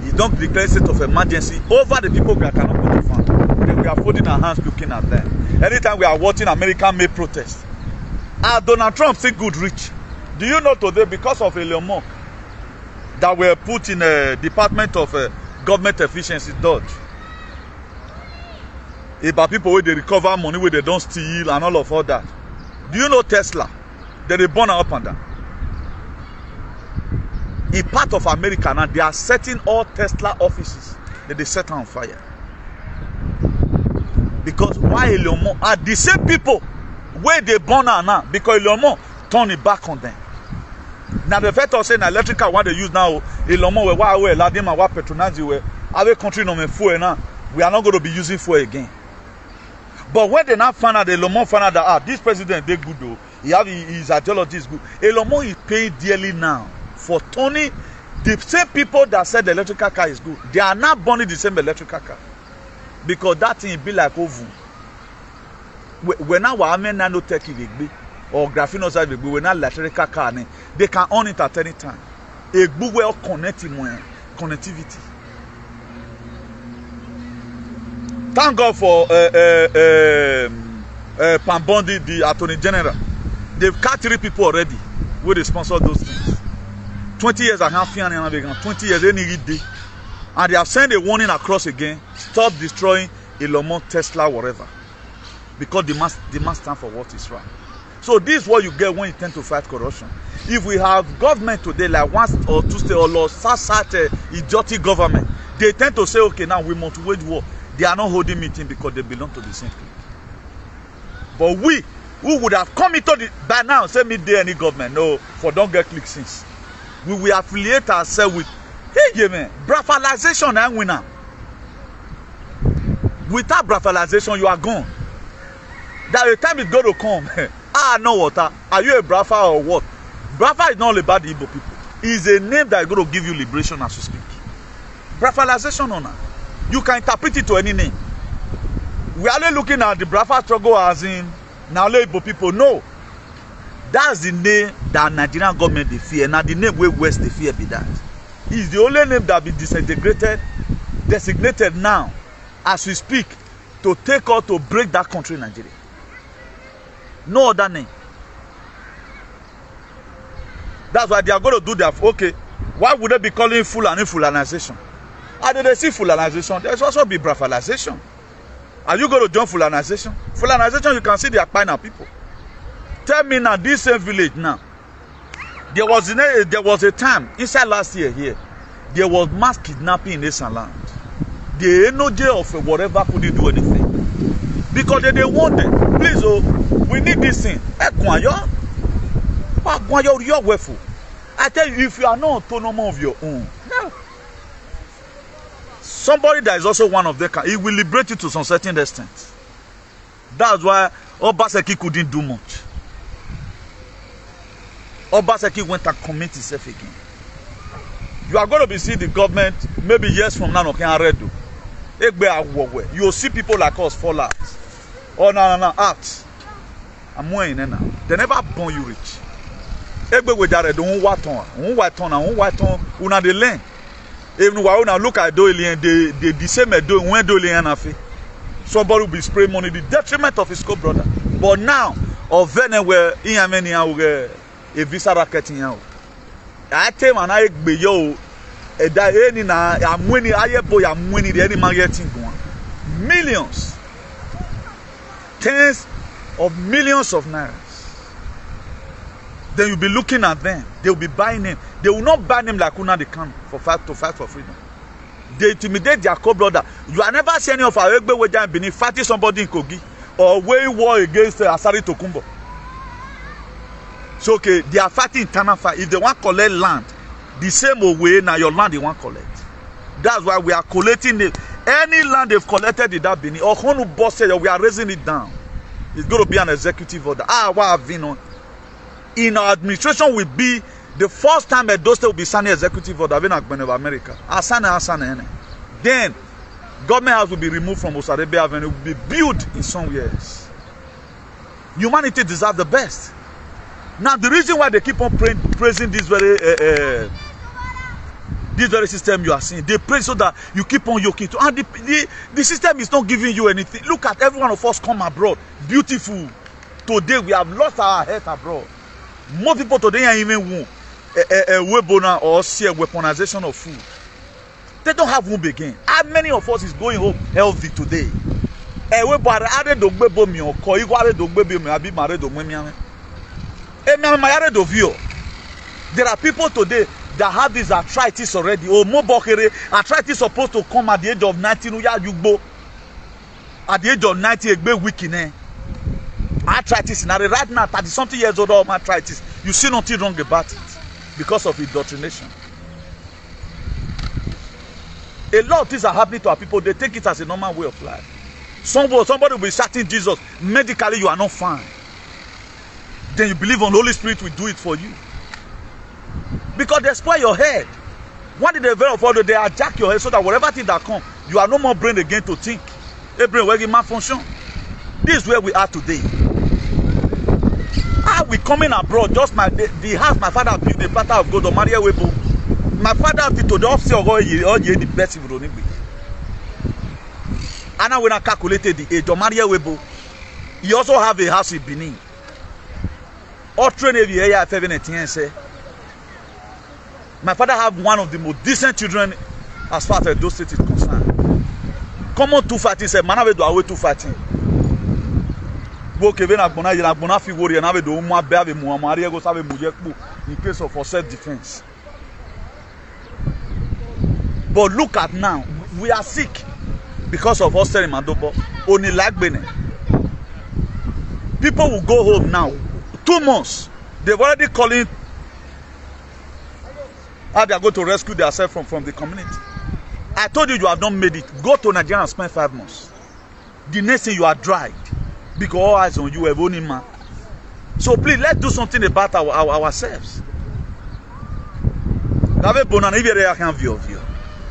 Speaker 2: He don't declare state of emergency over the people that cannot go to farm. Then we are folding our hands looking at them. Anytime we are watching American-made protests, Donald Trump still good rich. Do you know today because of Elon Musk that were put in a Department of Government Efficiency, Dodge? About people where they recover money, where they don't steal and all that. Do you know Tesla? They burn up and down. In part of America now, they are setting all Tesla offices that they set on fire. Because why Elon Musk are the same people where they burn now because Elon Musk turn it back on them. Now the fact of saying electrical what they use now, Elon Musk why allow them and what patronize you our country no me fuel now. We are not going to be using fuel again. But when they now find out, Elon Musk find out that this president they good though, his ideology is good. Elon Musk is paying dearly now for turning The same people that said the electrical car is good, they are now burning the same electrical car. Because that thing be like oven. When now nanotech or graphene side when now electrical car, they can on it at any time. A good way of connectivity. Thank God for Pambondi, the Attorney General. They've cut 3 people already where they sponsor those things. 20 years I have fear and 20 years any day. And they have sent a warning across again. Stop destroying Elon Musk, Tesla, whatever. Because they must stand for what is right. So this is what you get when you tend to fight corruption. If we have government today like 1 or 2 state or law, such idiotic government, they tend to say, okay, now we must wage war. They are not holding meeting because they belong to the same clique. But we, who would have come into the, by now, say me there any government, no, for don't get click since. We will affiliate ourselves with, hey, yeah, man, brafalization and winner. Without brafalization, you are gone. That the time is going to come. No water. Are you a brafa or what? Brafa is not all about the Igbo people. It's a name that is going to give you liberation as you speak. Brafalization on that. You can interpret it to any name. We are only looking at the brafa struggle as in now Igbo people. No. That's the name that Nigerian government they fear. Now the name where West they fear be that. It's the only name that be designated now as we speak to take out to break that country Nigeria. No other name. That's why they are going to do their okay. Why would they be calling Fulanization? How do they see Fulanization? There's also be brafalization. Are you going to join Fulanization? Fulanization, you can see they are Pina people. Tell me now, this same village now. There was a time inside last year here. There was mass kidnapping in Esan land. The energy of whatever couldn't do anything. Because they want it. Please, oh, we need this thing. I tell you, if you are not autonomous of your own, no. Somebody that is also one of them, it will liberate you to some certain extent. That's why Obaseki couldn't do much. Obaseki went and commit himself again. You are going to be seeing the government maybe years from now. You will see people like us fall out. Oh no, out. I'm wearing now. They never born you rich. Egbe we dare don't what on. Una de lling. Even when look at Doyle, they the same do when Doyle somebody will be spraying money the detriment of his co-brother. But now, of where a visa racket in you. I tell man I be yo. I'm winning. I'm winning the any marketing one. Millions, tens of millions of naira. Then you'll be looking at them. They will be buying them. They will not buy them like Una they can to fight for freedom. They intimidate their co-brother. You are never seen any of our Egbe Weja in Benin fighting somebody in Kogi or waging war against Asari Tokumbo. So okay, they are fighting internal fight. If they want to collect land, the same way now your land they want to collect. That's why we are collecting it. Any land they've collected in that Benin, or who boss said we are raising it down. It's going to be an executive order. What have been on? In our administration will be the first time a State will be signing executive order of America. Asana. Then government house will be removed from Osarebe Avenue, will be built in somewhere else. Humanity deserves the best. Now the reason why they keep on praising this very system you are seeing, they praise so that you keep on yoking to, and the system is not giving you anything. Look at every one of us come abroad, beautiful. Today we have lost our head abroad. More people today are even womb a weapon or see a weaponization of food. They don't have womb again. How many of us is going home healthy today? There are people today that have this arthritis already. Oh, arthritis supposed to come at the age of 19. At the age of 90, a bit weak in arthritis. Now, right now, 30-something years old of arthritis, you see nothing wrong about it because of indoctrination. A lot of things are happening to our people. They take it as a normal way of life. Somebody will be shouting Jesus. Medically, you are not fine. Then you believe on the Holy Spirit will do it for you. Because they spoil your head. When they develop OVERDUE, they hijack your head so that whatever thing that come, you are no more brain again to think. A brain working malfunction. This is where we are today. We coming abroad, just the house my father built, the platter of gold, or Maria Webo. My father built to the office of all the best in Ronigbe. And now when I calculated the age of Maria Webo, he also have a house in Benin. All train every year at 7 my father have one of the most decent children as far as those states is concerned. Common 2 fighting say, man, I will do away 2 fighting. In case of for self-defense. But look at now, we are sick because of us telling Mandobo. Only like Benin. People will go home now. 2 months. They've already calling how they are going to rescue themselves from the community. I told you have not made it. Go to Nigeria and spend 5 months. The next thing you are dried. Because all eyes on you, only man. So please, let's do something about ourselves.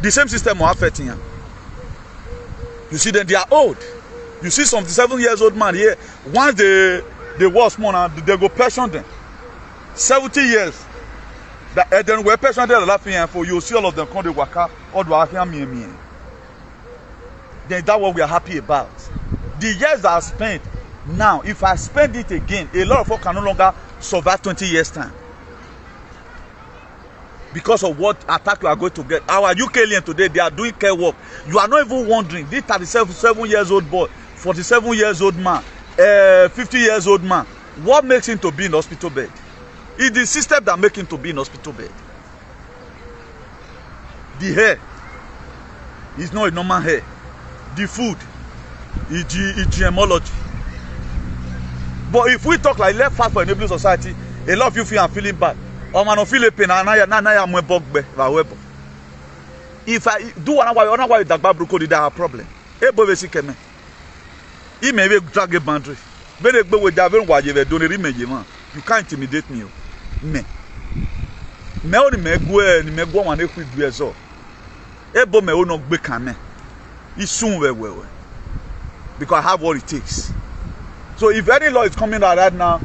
Speaker 2: The same system will affect you. You see them, they are old. You see some 7 years old man here. Once they was small, they go pension them. 70 years. Then we're pension them laughing for you. See all of them come to waka or do I hear me. Then that's what we are happy about. The years that I spent. Now, if I spend it again, a lot of folk can no longer survive 20 years time. Because of what attack you are going to get. Our UK alien today, they are doing care work. You are not even wondering, this 37 years old boy, 47 years old man, 50 years old man, what makes him to be in hospital bed? It's the system that makes him to be in hospital bed. The hair is not a normal hair. The food is GMology. But if we talk like left fast for enabling society, a lot of you feel I'm feeling bad. Or man, feel pain. If I do one why that bad broken, that have a problem. He may be drag a boundary. You can't intimidate me. Me only me go one equip years old. Ebo me no be can. It's soon well. Because I have what it takes. So if any law is coming out right now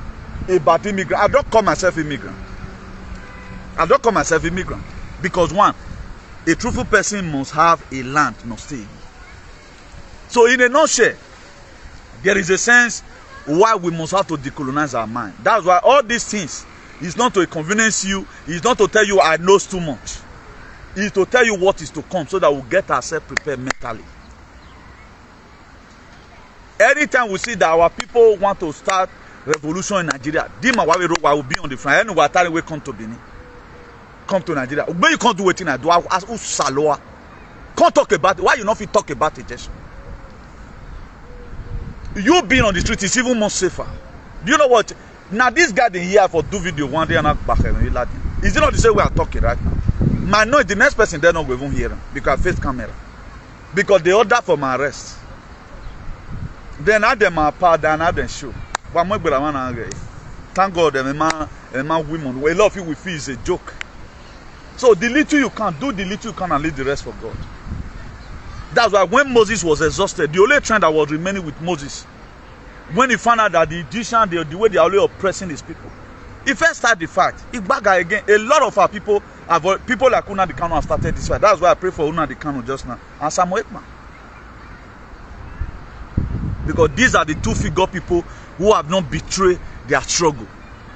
Speaker 2: about immigrant, I don't call myself immigrant. Because one, a truthful person must have a land, must stay. So in a nutshell, there is a sense why we must have to decolonize our mind. That's why all these things is not to inconvenience you, it's not to tell you I know too much. It's to tell you what is to come so that we'll get ourselves prepared mentally. Anytime we see that our people want to start revolution in Nigeria, Dima Wawe will be on the front. Anyway, time we come to Benin, come to Nigeria. But you can't do what I do. As Usaloa, can't talk about it. Why you not fit talk about it, Jason? You being on the street is even more safer. Do you know what? Now this guy in here for do video one day and back and is it not the same way I'm talking right now? My no, the next person they're not going to hear because face camera, because they order for my arrest. Then I them my part and I them show. But my brother, thank God, a man, women. A lot of you will feel it's a joke. So the little you can do, the little you can, and leave the rest for God. That's why when Moses was exhausted, the only trend that was remaining with Moses, when he found out that the Egyptian, the way they are only oppressing his people, he first started the fight. He back again. A lot of our people like Una the Kano have started this fight. That's why I pray for Una the Kano just now and Samuel Ekman. Because these are the two figure people who have not betrayed their struggle.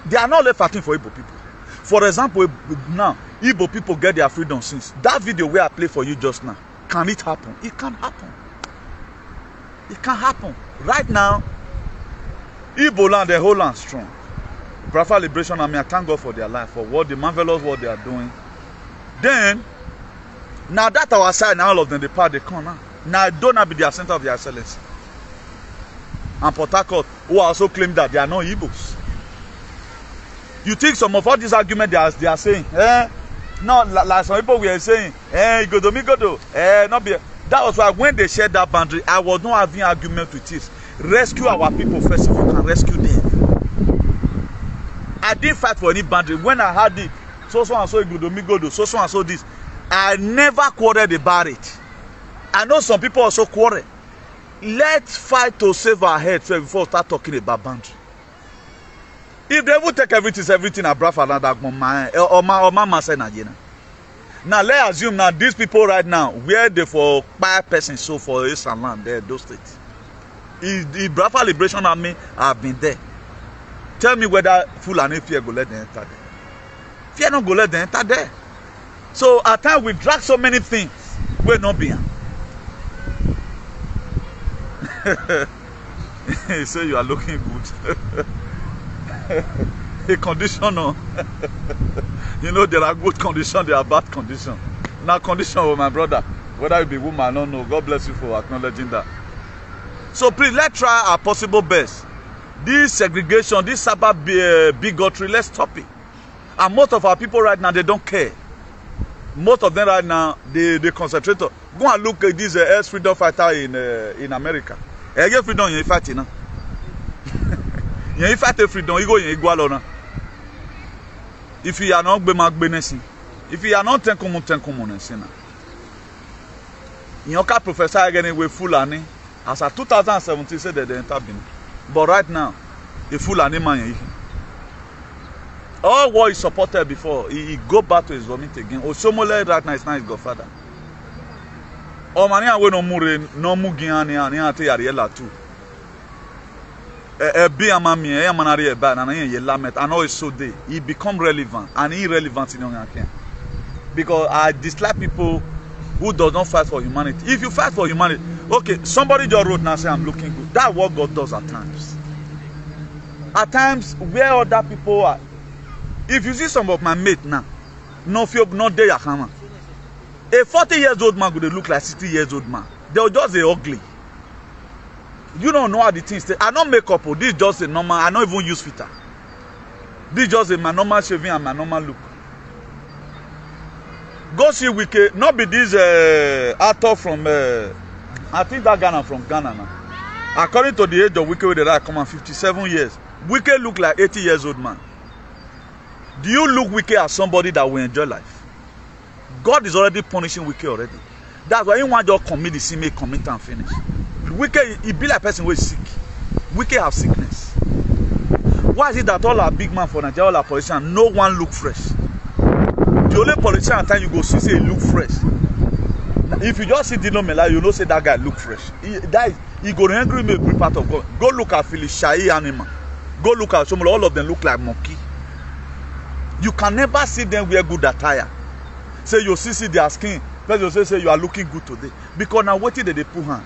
Speaker 2: They are not left fighting for Igbo people. For example, now, Igbo people get their freedom since. That video where I play for you just now, can it happen? It can't happen. It can't happen. Right now, Igbo land, the whole land strong. Biafra Liberation Army, I thank God for their life, for what the marvelous what they are doing. Then, now that our side, now all of them, the part they come now. Now, don't have be their center of their excellence. And Port Harcourt, who also claim that they are not Igbos. You think some of all these arguments they are saying, no, like some people were saying, Igodo, not be. That was why when they shared that boundary, I was not having argument with it. Rescue our people first if you can rescue them. I didn't fight for any boundary. When I had it, so and so Igodo, so and so this, I never quarreled about it. I know some people also quarrel. Let's fight to save our heads before we start talking about boundary. If they would take everything I brought for another man, now let's assume now these people right now, where they for 5 persons so for Esan land there, those states. The Biafra Liberation Army have been there. Tell me whether Fulani fear go let them enter there. Fear not go let them enter there. So at times we drag so many things we're not being. You say you are looking good. A condition, no. You know there are good conditions, there are bad conditions. Now condition of my brother, whether you be woman or no, God bless you for acknowledging that. So please, let's try our possible best. This segregation, this cyber bigotry, let's stop it. And most of our people right now, they don't care. Most of them right now, they concentrate on. Go and look at this freedom fighter in America. Get freedom, you fight, you know. You fight freedom, you go in Igualona. If you are not benesi, if you are not tenkumu, you can professor again with Fulani. As of 2017 said that they enter Benin. But right now, a Fulani man, all what he supported before, he go back to his vomit again. Osomole right now is not his godfather. O mani awe no mure no mugiani ani ate yariela too. Be a mammy, a manari bad, and I lamet. I know it's so day. He become relevant and irrelevant in your because I dislike people who does not fight for humanity. If you fight for humanity, okay, somebody just wrote now say I'm looking good. That's what God does at times. At times, where other people are, if you see some of my mates now, no fear, not there, Yakama. A 40-year-old man would look like 60-year-old man. They're just ugly. You don't know how the things I don't make up. This is just a normal. I don't even use filter. This is just my normal shaving and my normal look. Go see Wike. Not be this actor from I think that Ghana from Ghana now. According to the age of Wike, where they come on 57 years. Wike look like 80-year-old man. Do you look Wike as somebody that will enjoy life? God is already punishing Wike already. That's why he want to commit the sin, make commit and finish. Wike, he be like a person who is sick. Wike have sickness. Why is it that all our big man for Nigeria, all our politicians, no one look fresh? The only politician at time you go see say he look fresh. If you just see Dino Mela, you know say that guy look fresh. He go angry me be part of God. Go look at Philly Shai animal. Go look at some all of them look like monkey. You can never see them wear good attire. Say you see their skin. First you say you are looking good today. Because now what did they put hand?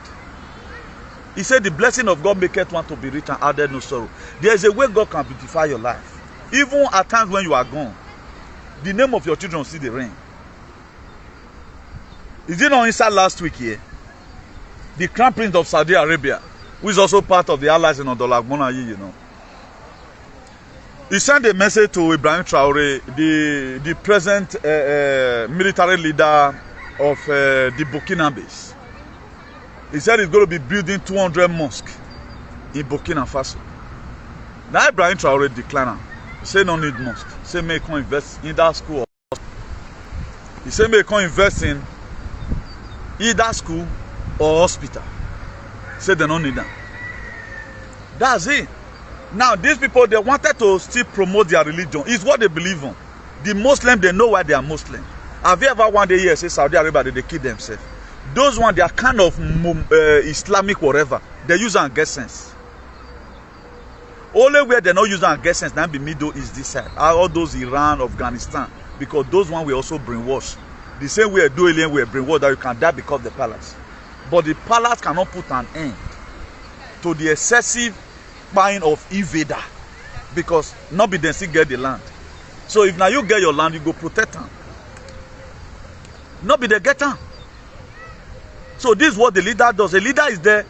Speaker 2: He said the blessing of God maketh one to be rich and added no sorrow. There is a way God can beautify your life. Even at times when you are gone, the name of your children will see the rain. Is it not inside last week here? The Crown Prince of Saudi Arabia, who is also part of the allies in Odolagmona, you know. He sent a message to Ibrahim Traore, the present military leader of the Burkina Faso. He said he's going to be building 200 mosques in Burkina Faso. Now Ibrahim Traore declined. He said no need mosque. He said may come invest in that school. He said may come invest in either school or hospital. He said they don't need them. That's it. Now these people, they wanted to still promote their religion. It's what they believe in. The Muslims, they know why they are Muslim. Have you ever one day here say Saudi Arabia they kill themselves? Those ones, they are kind of Islamic whatever. They use and get sense. Only where they not use and get sense now be Middle East this side. All those Iran, Afghanistan, because those ones were also brainwashed. The same way do alien were brainwashed that you can die because of the palace. But the palace cannot put an end to the excessive buying of invader because not be them still get the land. So if now you get your land, you go protect them. Not be they get them. So this is what the leader does. The leader is there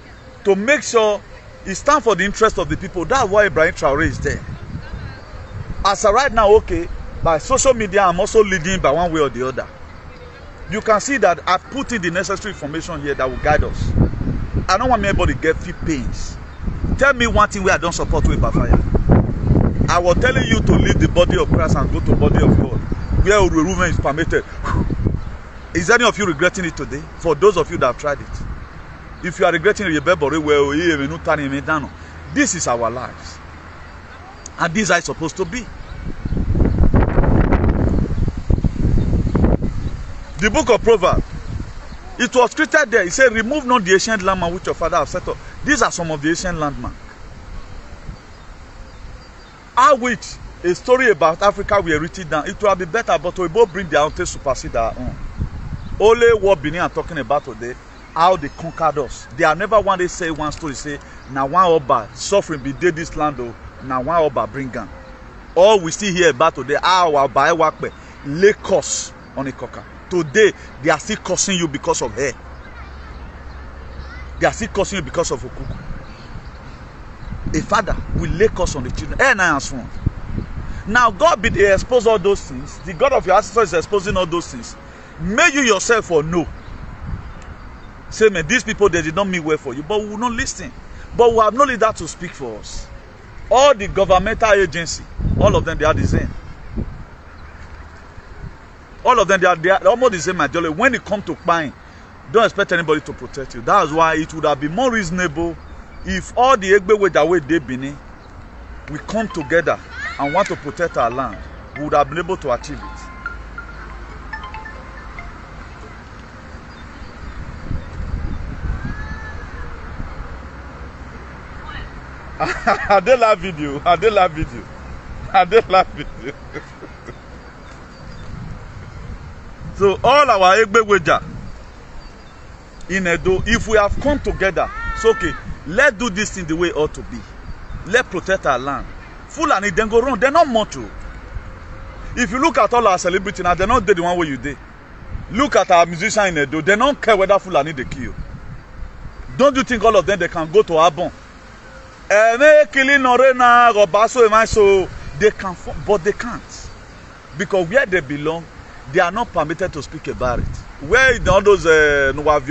Speaker 2: to make sure he stands for the interest of the people. That's why Ibrahim Traore is there. As of right now, okay, by social media, I'm also leading by one way or the other. You can see that I put in the necessary information here that will guide us. I don't want anybody to get feet pains. Tell me one thing where I don't support with fire. I was telling you to leave the body of Christ and go to the body of God, where woman is permitted. Is any of you regretting it today? For those of you that have tried it. If you are regretting it, this is our lives. And these are supposed to be. The book of Proverbs, it was created there. It said, remove not the ancient landmark which your father have set up. These are some of the ancient landmarks. How which a story about Africa we are written down, it will be better, but we both bring their own to supersede our own. Only what Benin are talking about today, how they conquered us. They are never one day say one story, say, now one Oba suffering be dead this land, now one Oba bring gun. All we see here about today, how our Bae Wakpe lay curse on a cocker. Today, they are still cursing you because of hair. They are still cursing you because of okuku. A father will lay curse on the children. Now, God be the expose all those things. The God of your ancestors is exposing all those things. May you yourself or know. Say, man, these people, they did not mean well for you, but we will not listen. But we have no leader to speak for us. All the governmental agency, all of them, they are the same. All of them, they are almost the same ideology. When it comes to buying, don't expect anybody to protect you. That's why it would have been more reasonable if all the Egbe that way they Benin, we come together and want to protect our land. We would have been able to achieve it. I did love video. So all our Egbeweja in Edo, if we have come together, so okay, let's do this thing the way it ought to be. Let's protect our land. Fulani, then go wrong. They're not mortal. If you look at all our celebrities now, they're not dead the one way you did. Look at our musicians in Edo. They don't care whether Fulani they kill. Don't you think all of them they can go to Abon? They can, but they can't. Because where they belong, they are not permitted to speak about it. Where in all those what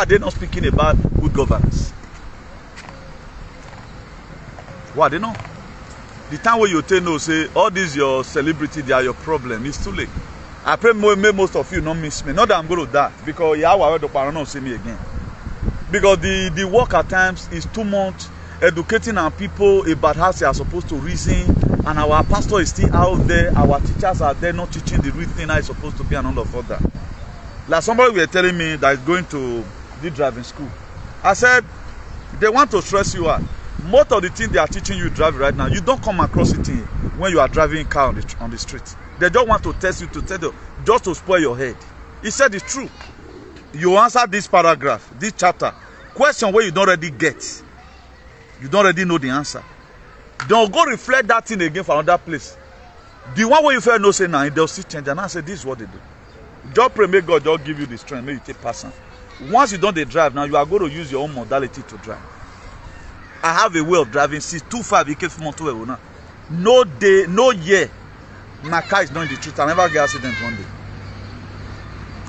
Speaker 2: are they not speaking about good governance? What they know? The time where you tell no, say all these your celebrity, they are your problem. It's too late. I pray most of you not miss me. Not that I'm going to die, because Yahweh don't see me again. Because the work at times is too much educating our people about how they are supposed to reason, and our pastor is still out there, our teachers are there not teaching the real thing how it's supposed to be, and all of that. Like somebody were telling me that is going to the driving school. I said, they want to stress you out. Most of the things they are teaching you driving right now, you don't come across it when you are driving a car on the street. They don't want to test you, to tell you, just to spoil your head. He said it's true. You answer this paragraph, this chapter, question where you don't already get. You don't already know the answer. Don't go reflect that thing again for another place. The one where you feel no say now, they'll still change. And I say, this is what they do. Just pray, may God just give you the strength, may you take person. Once you don't drive, now you are going to use your own modality to drive. I have a way of driving since 25 you came from now. No day, no year, my car is not in the street. I never get accident one day.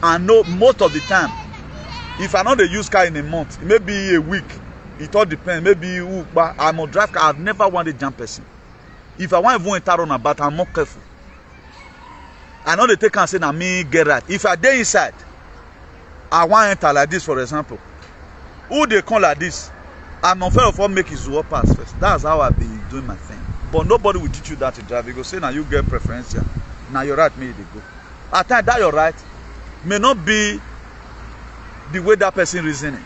Speaker 2: And no, most of the time, if I not a used car in a month, it may be a week. It all depends. Maybe but I'm a drive car. I've never wanted to jump person. If I want to enter on a bat, I'm more careful. I know they take and say, "Na me get right." If I dey inside, I want to enter like this, for example. Who they come like this? I'm afraid of what make his work pass first. That's how I've been doing my thing. But nobody will teach you that to drive. You go say, now you get preference here. Now you're right, me they go. At times that you're right may not be the way that person reasoning.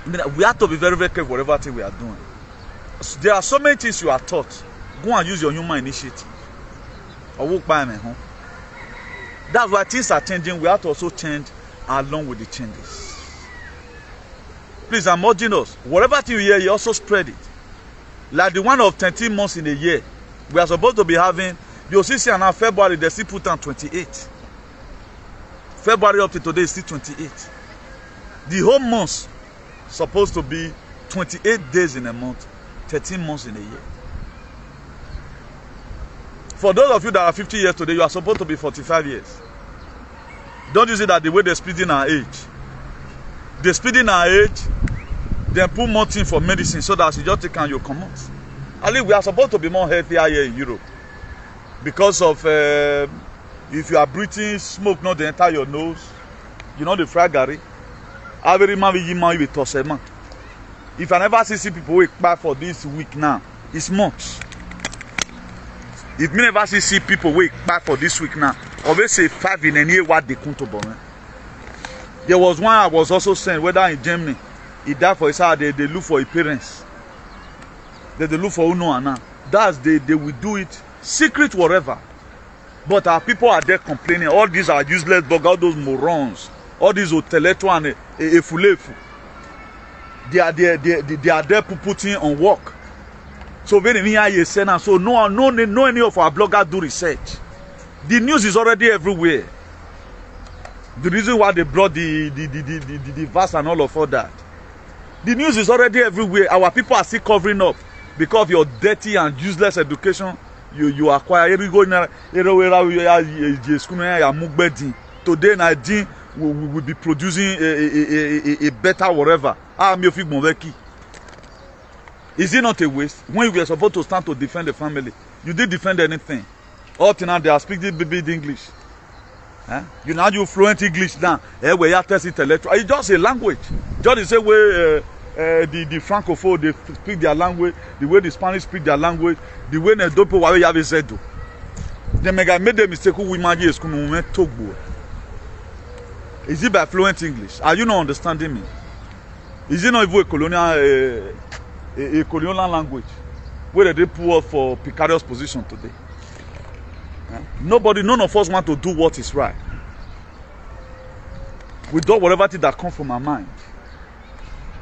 Speaker 2: I mean, we have to be very, very careful whatever thing we are doing. So there are so many things you are taught. Go and use your human initiative. Or walk by my home. That's why things are changing. We have to also change along with the changes. Please, I'm urging us. Whatever thing you hear, you also spread it. Like the one of 13 months in a year. We are supposed to be having, you'll see now February, they still put on 28. February up to today is still 28. The whole month supposed to be 28 days in a month, 13 months in a year. For those of you that are 50 years today, you are supposed to be 45 years. Don't you see that the way they're speeding our age? They're speeding our age, then put more thing for medicine so that you just take and you come out. At least we are supposed to be more healthier here in Europe because of If you are breathing, smoke not dey enter your nose. You know the fry garri. Every man will be toss man. If I never see people wake back for this week now, it's much. If me never see people wake back for this week now, always say 5 in any what they come to bomb. There was one I was also saying, whether in Germany, he died for his house, they look for his parents. They look for Uno and now. That's they will do it secret whatever. But our people are there complaining. All these are useless bugs, all those morons, all these Oteleto and Efulefu. They are there putting on work. So when we hear Esan, so no any of our bloggers do research. The news is already everywhere. The reason why they brought the verse and all of all that. The news is already everywhere. Our people are still covering up because of your dirty and useless education you acquire. Today, Nigeria will be producing a better whatever. Is it not a waste? When you were supposed to stand to defend the family, you didn't defend anything. All now they are speaking big English. You now you fluent English now. Where you test intellectual. It's just a language. Just the same way the Francophone they speak their language, the way the Spanish speak their language, the way the Dopo Wawe have said do. They made the mistake who we imagine is going to talk. Is it by fluent English? Are you not understanding me? Is it not even a colonial language where they pull up for precarious position today? None of us want to do what is right. We do whatever thing that comes from our mind.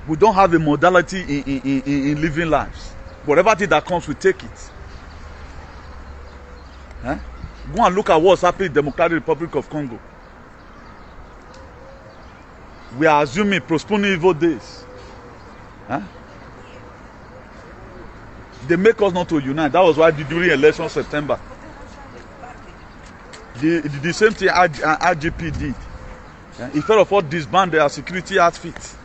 Speaker 2: We don't have a modality in living lives. Whatever thing that comes, we take it. Go and look at what's happening in the Democratic Republic of Congo. We are assuming postponing evil days. They make us not to unite. That was why during election September, the same thing RGP did. Instead of all disband their security outfits,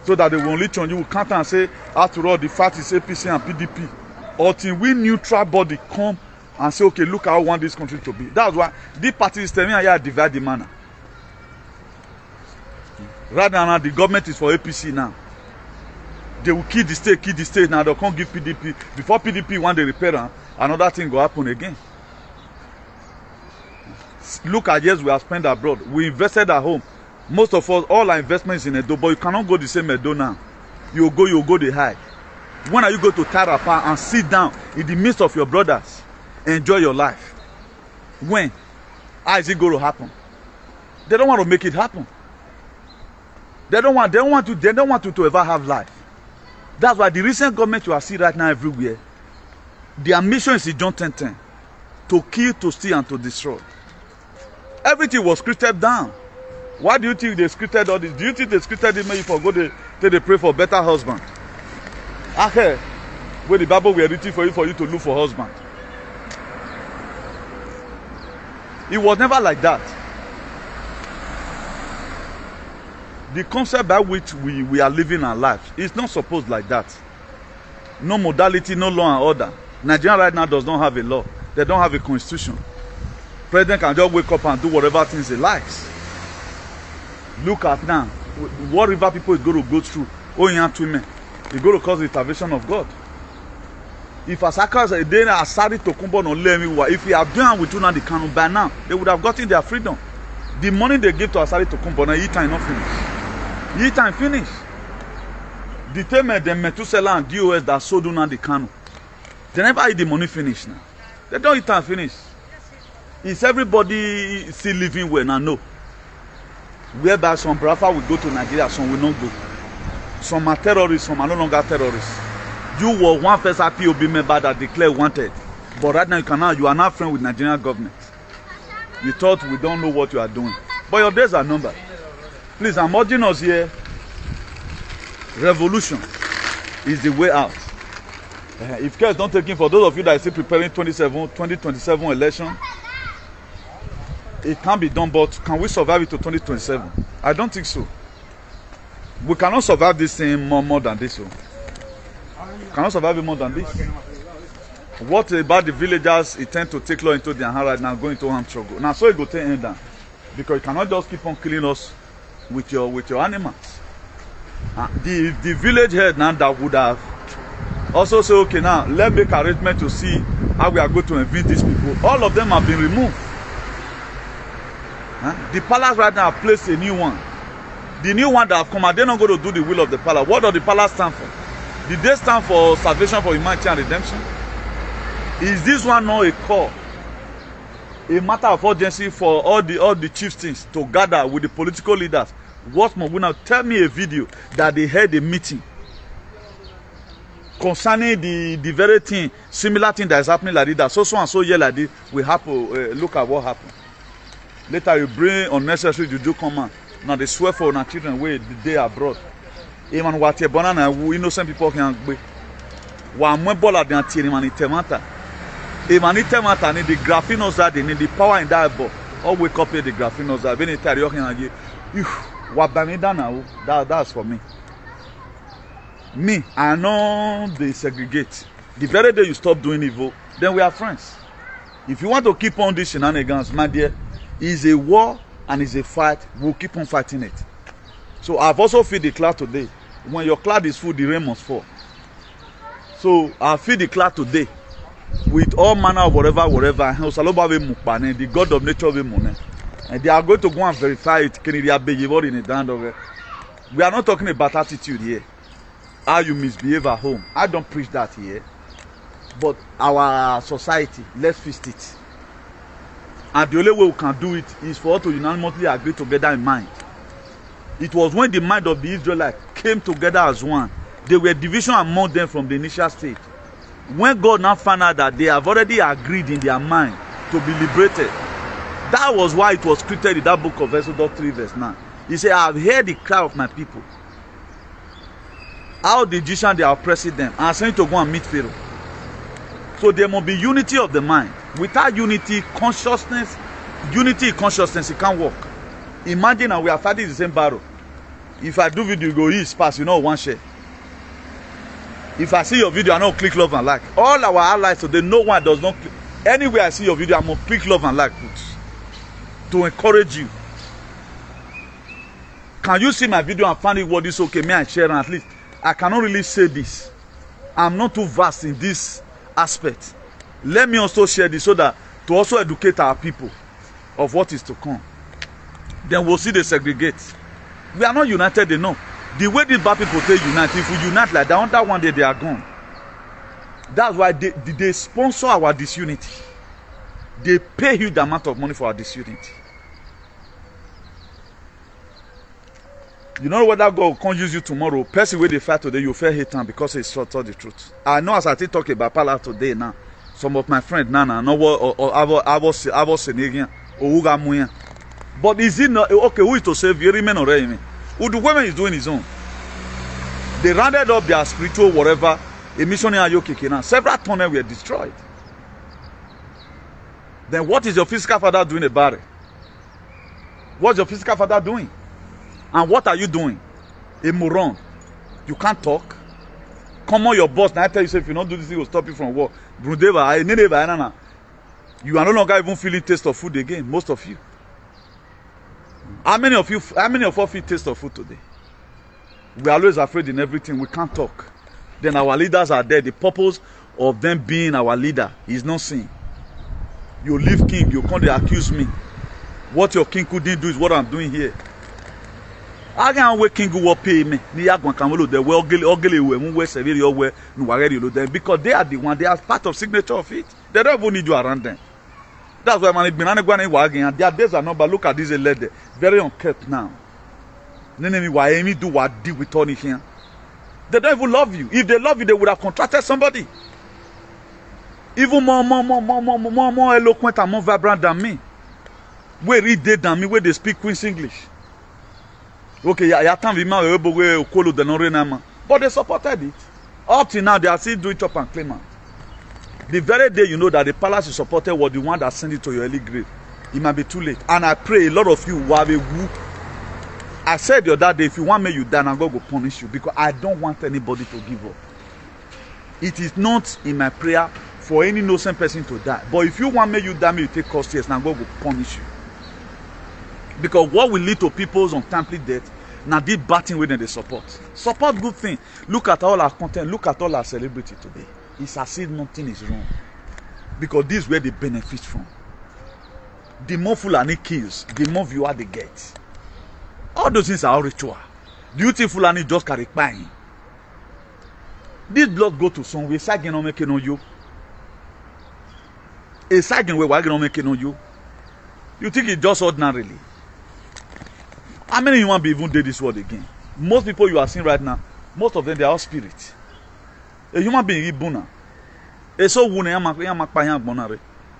Speaker 2: so that they will only turn you will counter and say, after all, the fact is APC and PDP. Until we neutral body come and say, okay, look how we want this country to be. That's why this party is telling me I divide the manner. Rather than now, the government is for APC now. They will kill the state now. They can't give PDP. Before PDP want the repair, another thing will happen again. Look at years we have spent abroad. We invested at home. Most of us, all our investments in Edo, but you cannot go the same Edo now. You go the high. When are you going to Tarapa and sit down in the midst of your brothers, enjoy your life? When? How is it going to happen? They don't want to make it happen. They don't want you to ever have life. That's why the recent government you are seeing right now everywhere, their mission is John 10:10, to kill, to steal, and to destroy. Everything was scripted down. Why do you think they scripted all this? Do you think they scripted it maybe for go they pray for a better husband? Okay, where the Bible were written for you to look for husband. It was never like that. The concept by which we are living our lives is not supposed like that. No modality, no law and order. Nigeria right now does not have a law. They don't have a constitution. President can just wake up and do whatever things he likes. Look at now, what river people is going to go through. Oh, young women, it's going to cause the intervention of God. If Asaka are started to come on Lemy, if we have done with the canon by now, they would have gotten their freedom. The money they give to Asari to come on, time not finished. Time finish. The payment the Methuselah and DOS that sold on the canon. They never eat the money finish now. They don't eat time finish. Is everybody still living well now? No. Whereby some brother will go to Nigeria, some will not go. Some are terrorists, some are no longer terrorists. You were one first POB member that declared wanted, but right now you are not friends with Nigerian government. You thought we don't know what you are doing, but your days are numbered. Please, I'm urging us here. Revolution is the way out. If care is not taken, for those of you that are still preparing 2027 election, it can be done, but can we survive it to 2027? I don't think so. We cannot survive this thing more than this. So. Cannot survive it more than this. What about the villagers? It tend to take law into their hand right now, going into armed struggle. Now, so it go take end down, because you cannot just keep on killing us with your animals. The village head now that would have also say, okay, now let's make arrangement to see how we are going to evict these people. All of them have been removed. The palace right now have placed a new one. The new one that have come, they're not going to do the will of the palace. What does the palace stand for? Did they stand for salvation, for humanity and redemption? Is this one not a call, a matter of urgency for all the chieftains to gather with the political leaders? What more? Now tell me a video that they had a meeting concerning the very thing, similar thing that is happening like this, that so and so year like this will happen. Look at what happened. Later you bring unnecessary juju command. Now they swear for our children where they abroad. Even what you banana innocent people can be. Wa mwebola de anti man itemata. Even itemata need the graphinos that they need the power in that ball. All wake up here the graphinos that when it tell you can what now? That's for me. Me, I know they segregate. The very day you stop doing evil, then we are friends. If you want to keep on this shenanigans, my dear, it's a war and it's a fight. We'll keep on fighting it. So I've also feed the cloud today. When your cloud is full, the rain must fall. So I feed the cloud today with all manner of whatever. The God of nature will money. And they are going to go and verify it. We are not talking about attitude here. How you misbehave at home. I don't preach that here. But our society, let's fix it. And the only way we can do it is for us to unanimously agree together in mind. It was when the mind of the Israelites came together as one. There were division among them from the initial stage. When God now found out that they have already agreed in their mind to be liberated, that was why it was created in that book of Exodus 3 verse 9. He said, I have heard the cry of my people. How the Egyptians they are oppressing them and sent to go and meet Pharaoh. So there must be unity of the mind. Without unity, consciousness, it can't work. Imagine now we are fighting the same battle. If I do video, you go east pass, you know, one share. If I see your video, I know click love and like. All our allies today, no one does not click. Anywhere I see your video, I'm gonna click love and like to encourage you. Can you see my video and find it what is okay? May I share and at least I cannot really say this. I'm not too vast in this aspect. Let me also share this so that to also educate our people of what is to come. Then we'll see they segregate. We are not united enough. The way these bad people say unite, if we unite like that, on that one day they are gone. That's why they sponsor our disunity. They pay huge amount of money for our disunity. You know whether God can't use you tomorrow. Person where they fight today, you fair hate him because he told the truth. I know as I talk about Pala today now. Some of my friends now know what I was saying or but is it not okay? Who is to save you? Remain or remain? Who the woman is doing his own. They rounded up their spiritual whatever. A missionary Ayoke now. Several tunnels were destroyed. Then what is your physical father doing about it? What's your physical father doing? And what are you doing? A moron. You can't talk. Come on, your boss. Now I tell you, if you don't do this, he will stop you from work. You are no longer even feeling taste of food again. Most of you. How many of us feel taste of food today? We are always afraid in everything. We can't talk. Then our leaders are there. The purpose of them being our leader is not seen. You leave king, you come to accuse me. What your king couldn't do is what I'm doing here. I can't wait king will pay me. Because they are the one, they are part of signature of it. They don't even need you around them. That's why man and their days are numbered. Look at this lady, very unkept now. They don't even love you. If they love you, they would have contracted somebody. Even more eloquent and more vibrant than me. Where read they than me, where they speak Queen's English. Okay, but they supported it. Up till now, they are still doing chop and claim. The very day you know that the palace you supported was the one that sent it to your early grave, it might be too late. And I pray a lot of you will have a woo. I said the other day, if you want me, you die, and God will punish you because I don't want anybody to give up. It is not in my prayer for any innocent person to die. But if you want me, you die, me, you take cost years, now God will punish you. Because what will lead to people's untimely death, now this bad thing within they support. Support good thing. Look at all our content, look at all our celebrity today. It's as if nothing is wrong. Because this is where they benefit from. The more Fulani kills, the more viewer they get. All those things are all ritual. Do you think Fulani just carry pine? This blood go to somewhere, Sagen no make no you. A Sagen where wagon no make no you. You think it's just ordinarily? How many human beings even did this world again? Most people you are seeing right now, most of them they are all spirits. A human being is buna.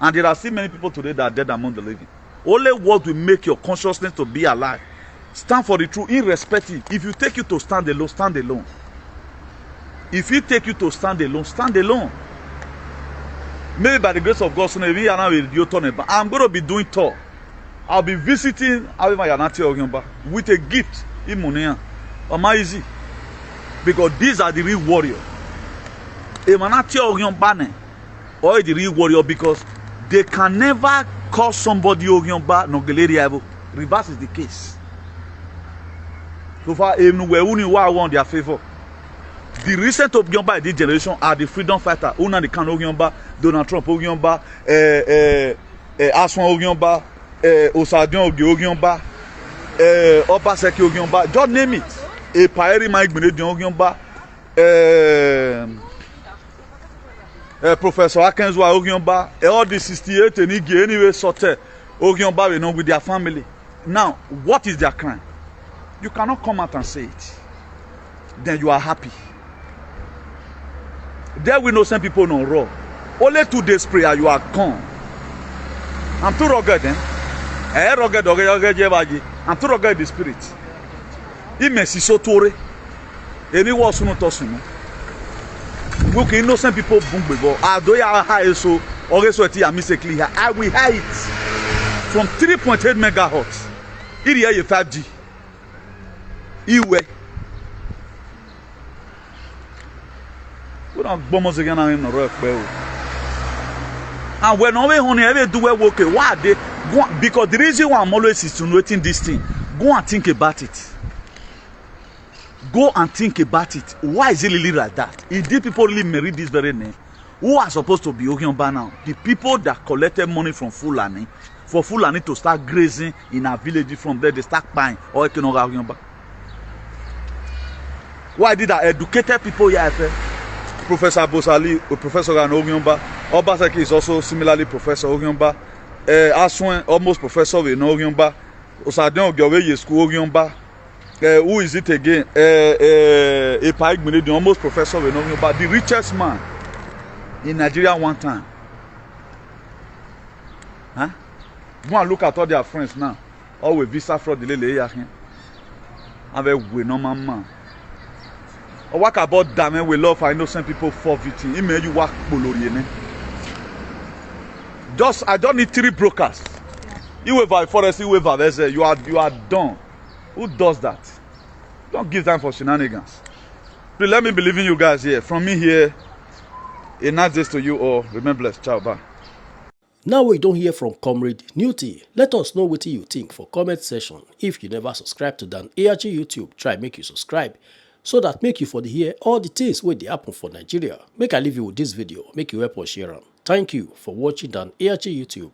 Speaker 2: And there are still many people today that are dead among the living. Only what will make your consciousness to be alive. Stand for the truth, irrespective. If you take you to stand alone, stand alone. If you take you to stand alone, stand alone. Maybe by the grace of God, soon I'm going to be doing tour. I'll be visiting with a gift in Monia. Am I easy? Because these are the real warriors. Or the real warrior, because they can never call somebody reverse is the case. So far, on their favor. The recent Ogyomba in this generation are the freedom fighter. Una the Kano Ogyomba, Donald Trump Ogyomba, Aswan Ogyomba, Osadion Ogyomba, Obaseki Ogyomba. Just name it. A Paeri Mike Benedion Ogyomba, Professor Akenzwa Ogyomba, all the 68 and Igi anyway sorted Ogyomba with their family. Now, what is their crime? You cannot come out and say it. Then you are happy. There we know some people no raw. Only 2 days prayer, you are gone. I'm too rugged, eh? I'm too rugged in the spirit. Immense so tore. Any was no tossing. We can innocent people boom before. I do ya high so always what I miss clear. I will hide it from 3.8 megahertz. It is 5G. Iwe. We don't bomb us again in the rock. And when we only ever do work, why they go? Because the reason why I'm always insinuating this thing, go and think about it. Go and think about it. Why is it really like that? If these people really marry this very name, who are supposed to be Ogyomba now? The people that collected money from Fulani, for Fulani to start grazing in our village, from there they start buying or Ogyomba. Why did I educated people here? Professor Bosali, Professor Ogyomba, Obaseki is also similarly Professor Ogyomba, Aswan almost Professor Ogyomba, Osadion Ogyowe School Ogyomba. Who is it again? Almost Professor Ogyomba, the richest man in Nigeria one time. Huh? Go and look at all their friends now. All with visa fraud, the lady here. Have a way no man. Or what about damn we love for innocent people forfeiting. It made you work boloriene. Just I don't need 3 brokers. You wave by forest, you wave by you are done. Who does that? Don't give time for shenanigans. Please let me believe in you guys here. From me here, a nice day to you all. Remember blessed. Ciao, bye.
Speaker 1: Now we don't hear from Comrade Newty. Let us know what you think for comment section. If you never subscribe to Dan ARG YouTube, try make you subscribe. So that make you for the hear all the things where they happen for Nigeria. Make I leave you with this video. Make you help us share them. Thank you for watching Dan ARG YouTube.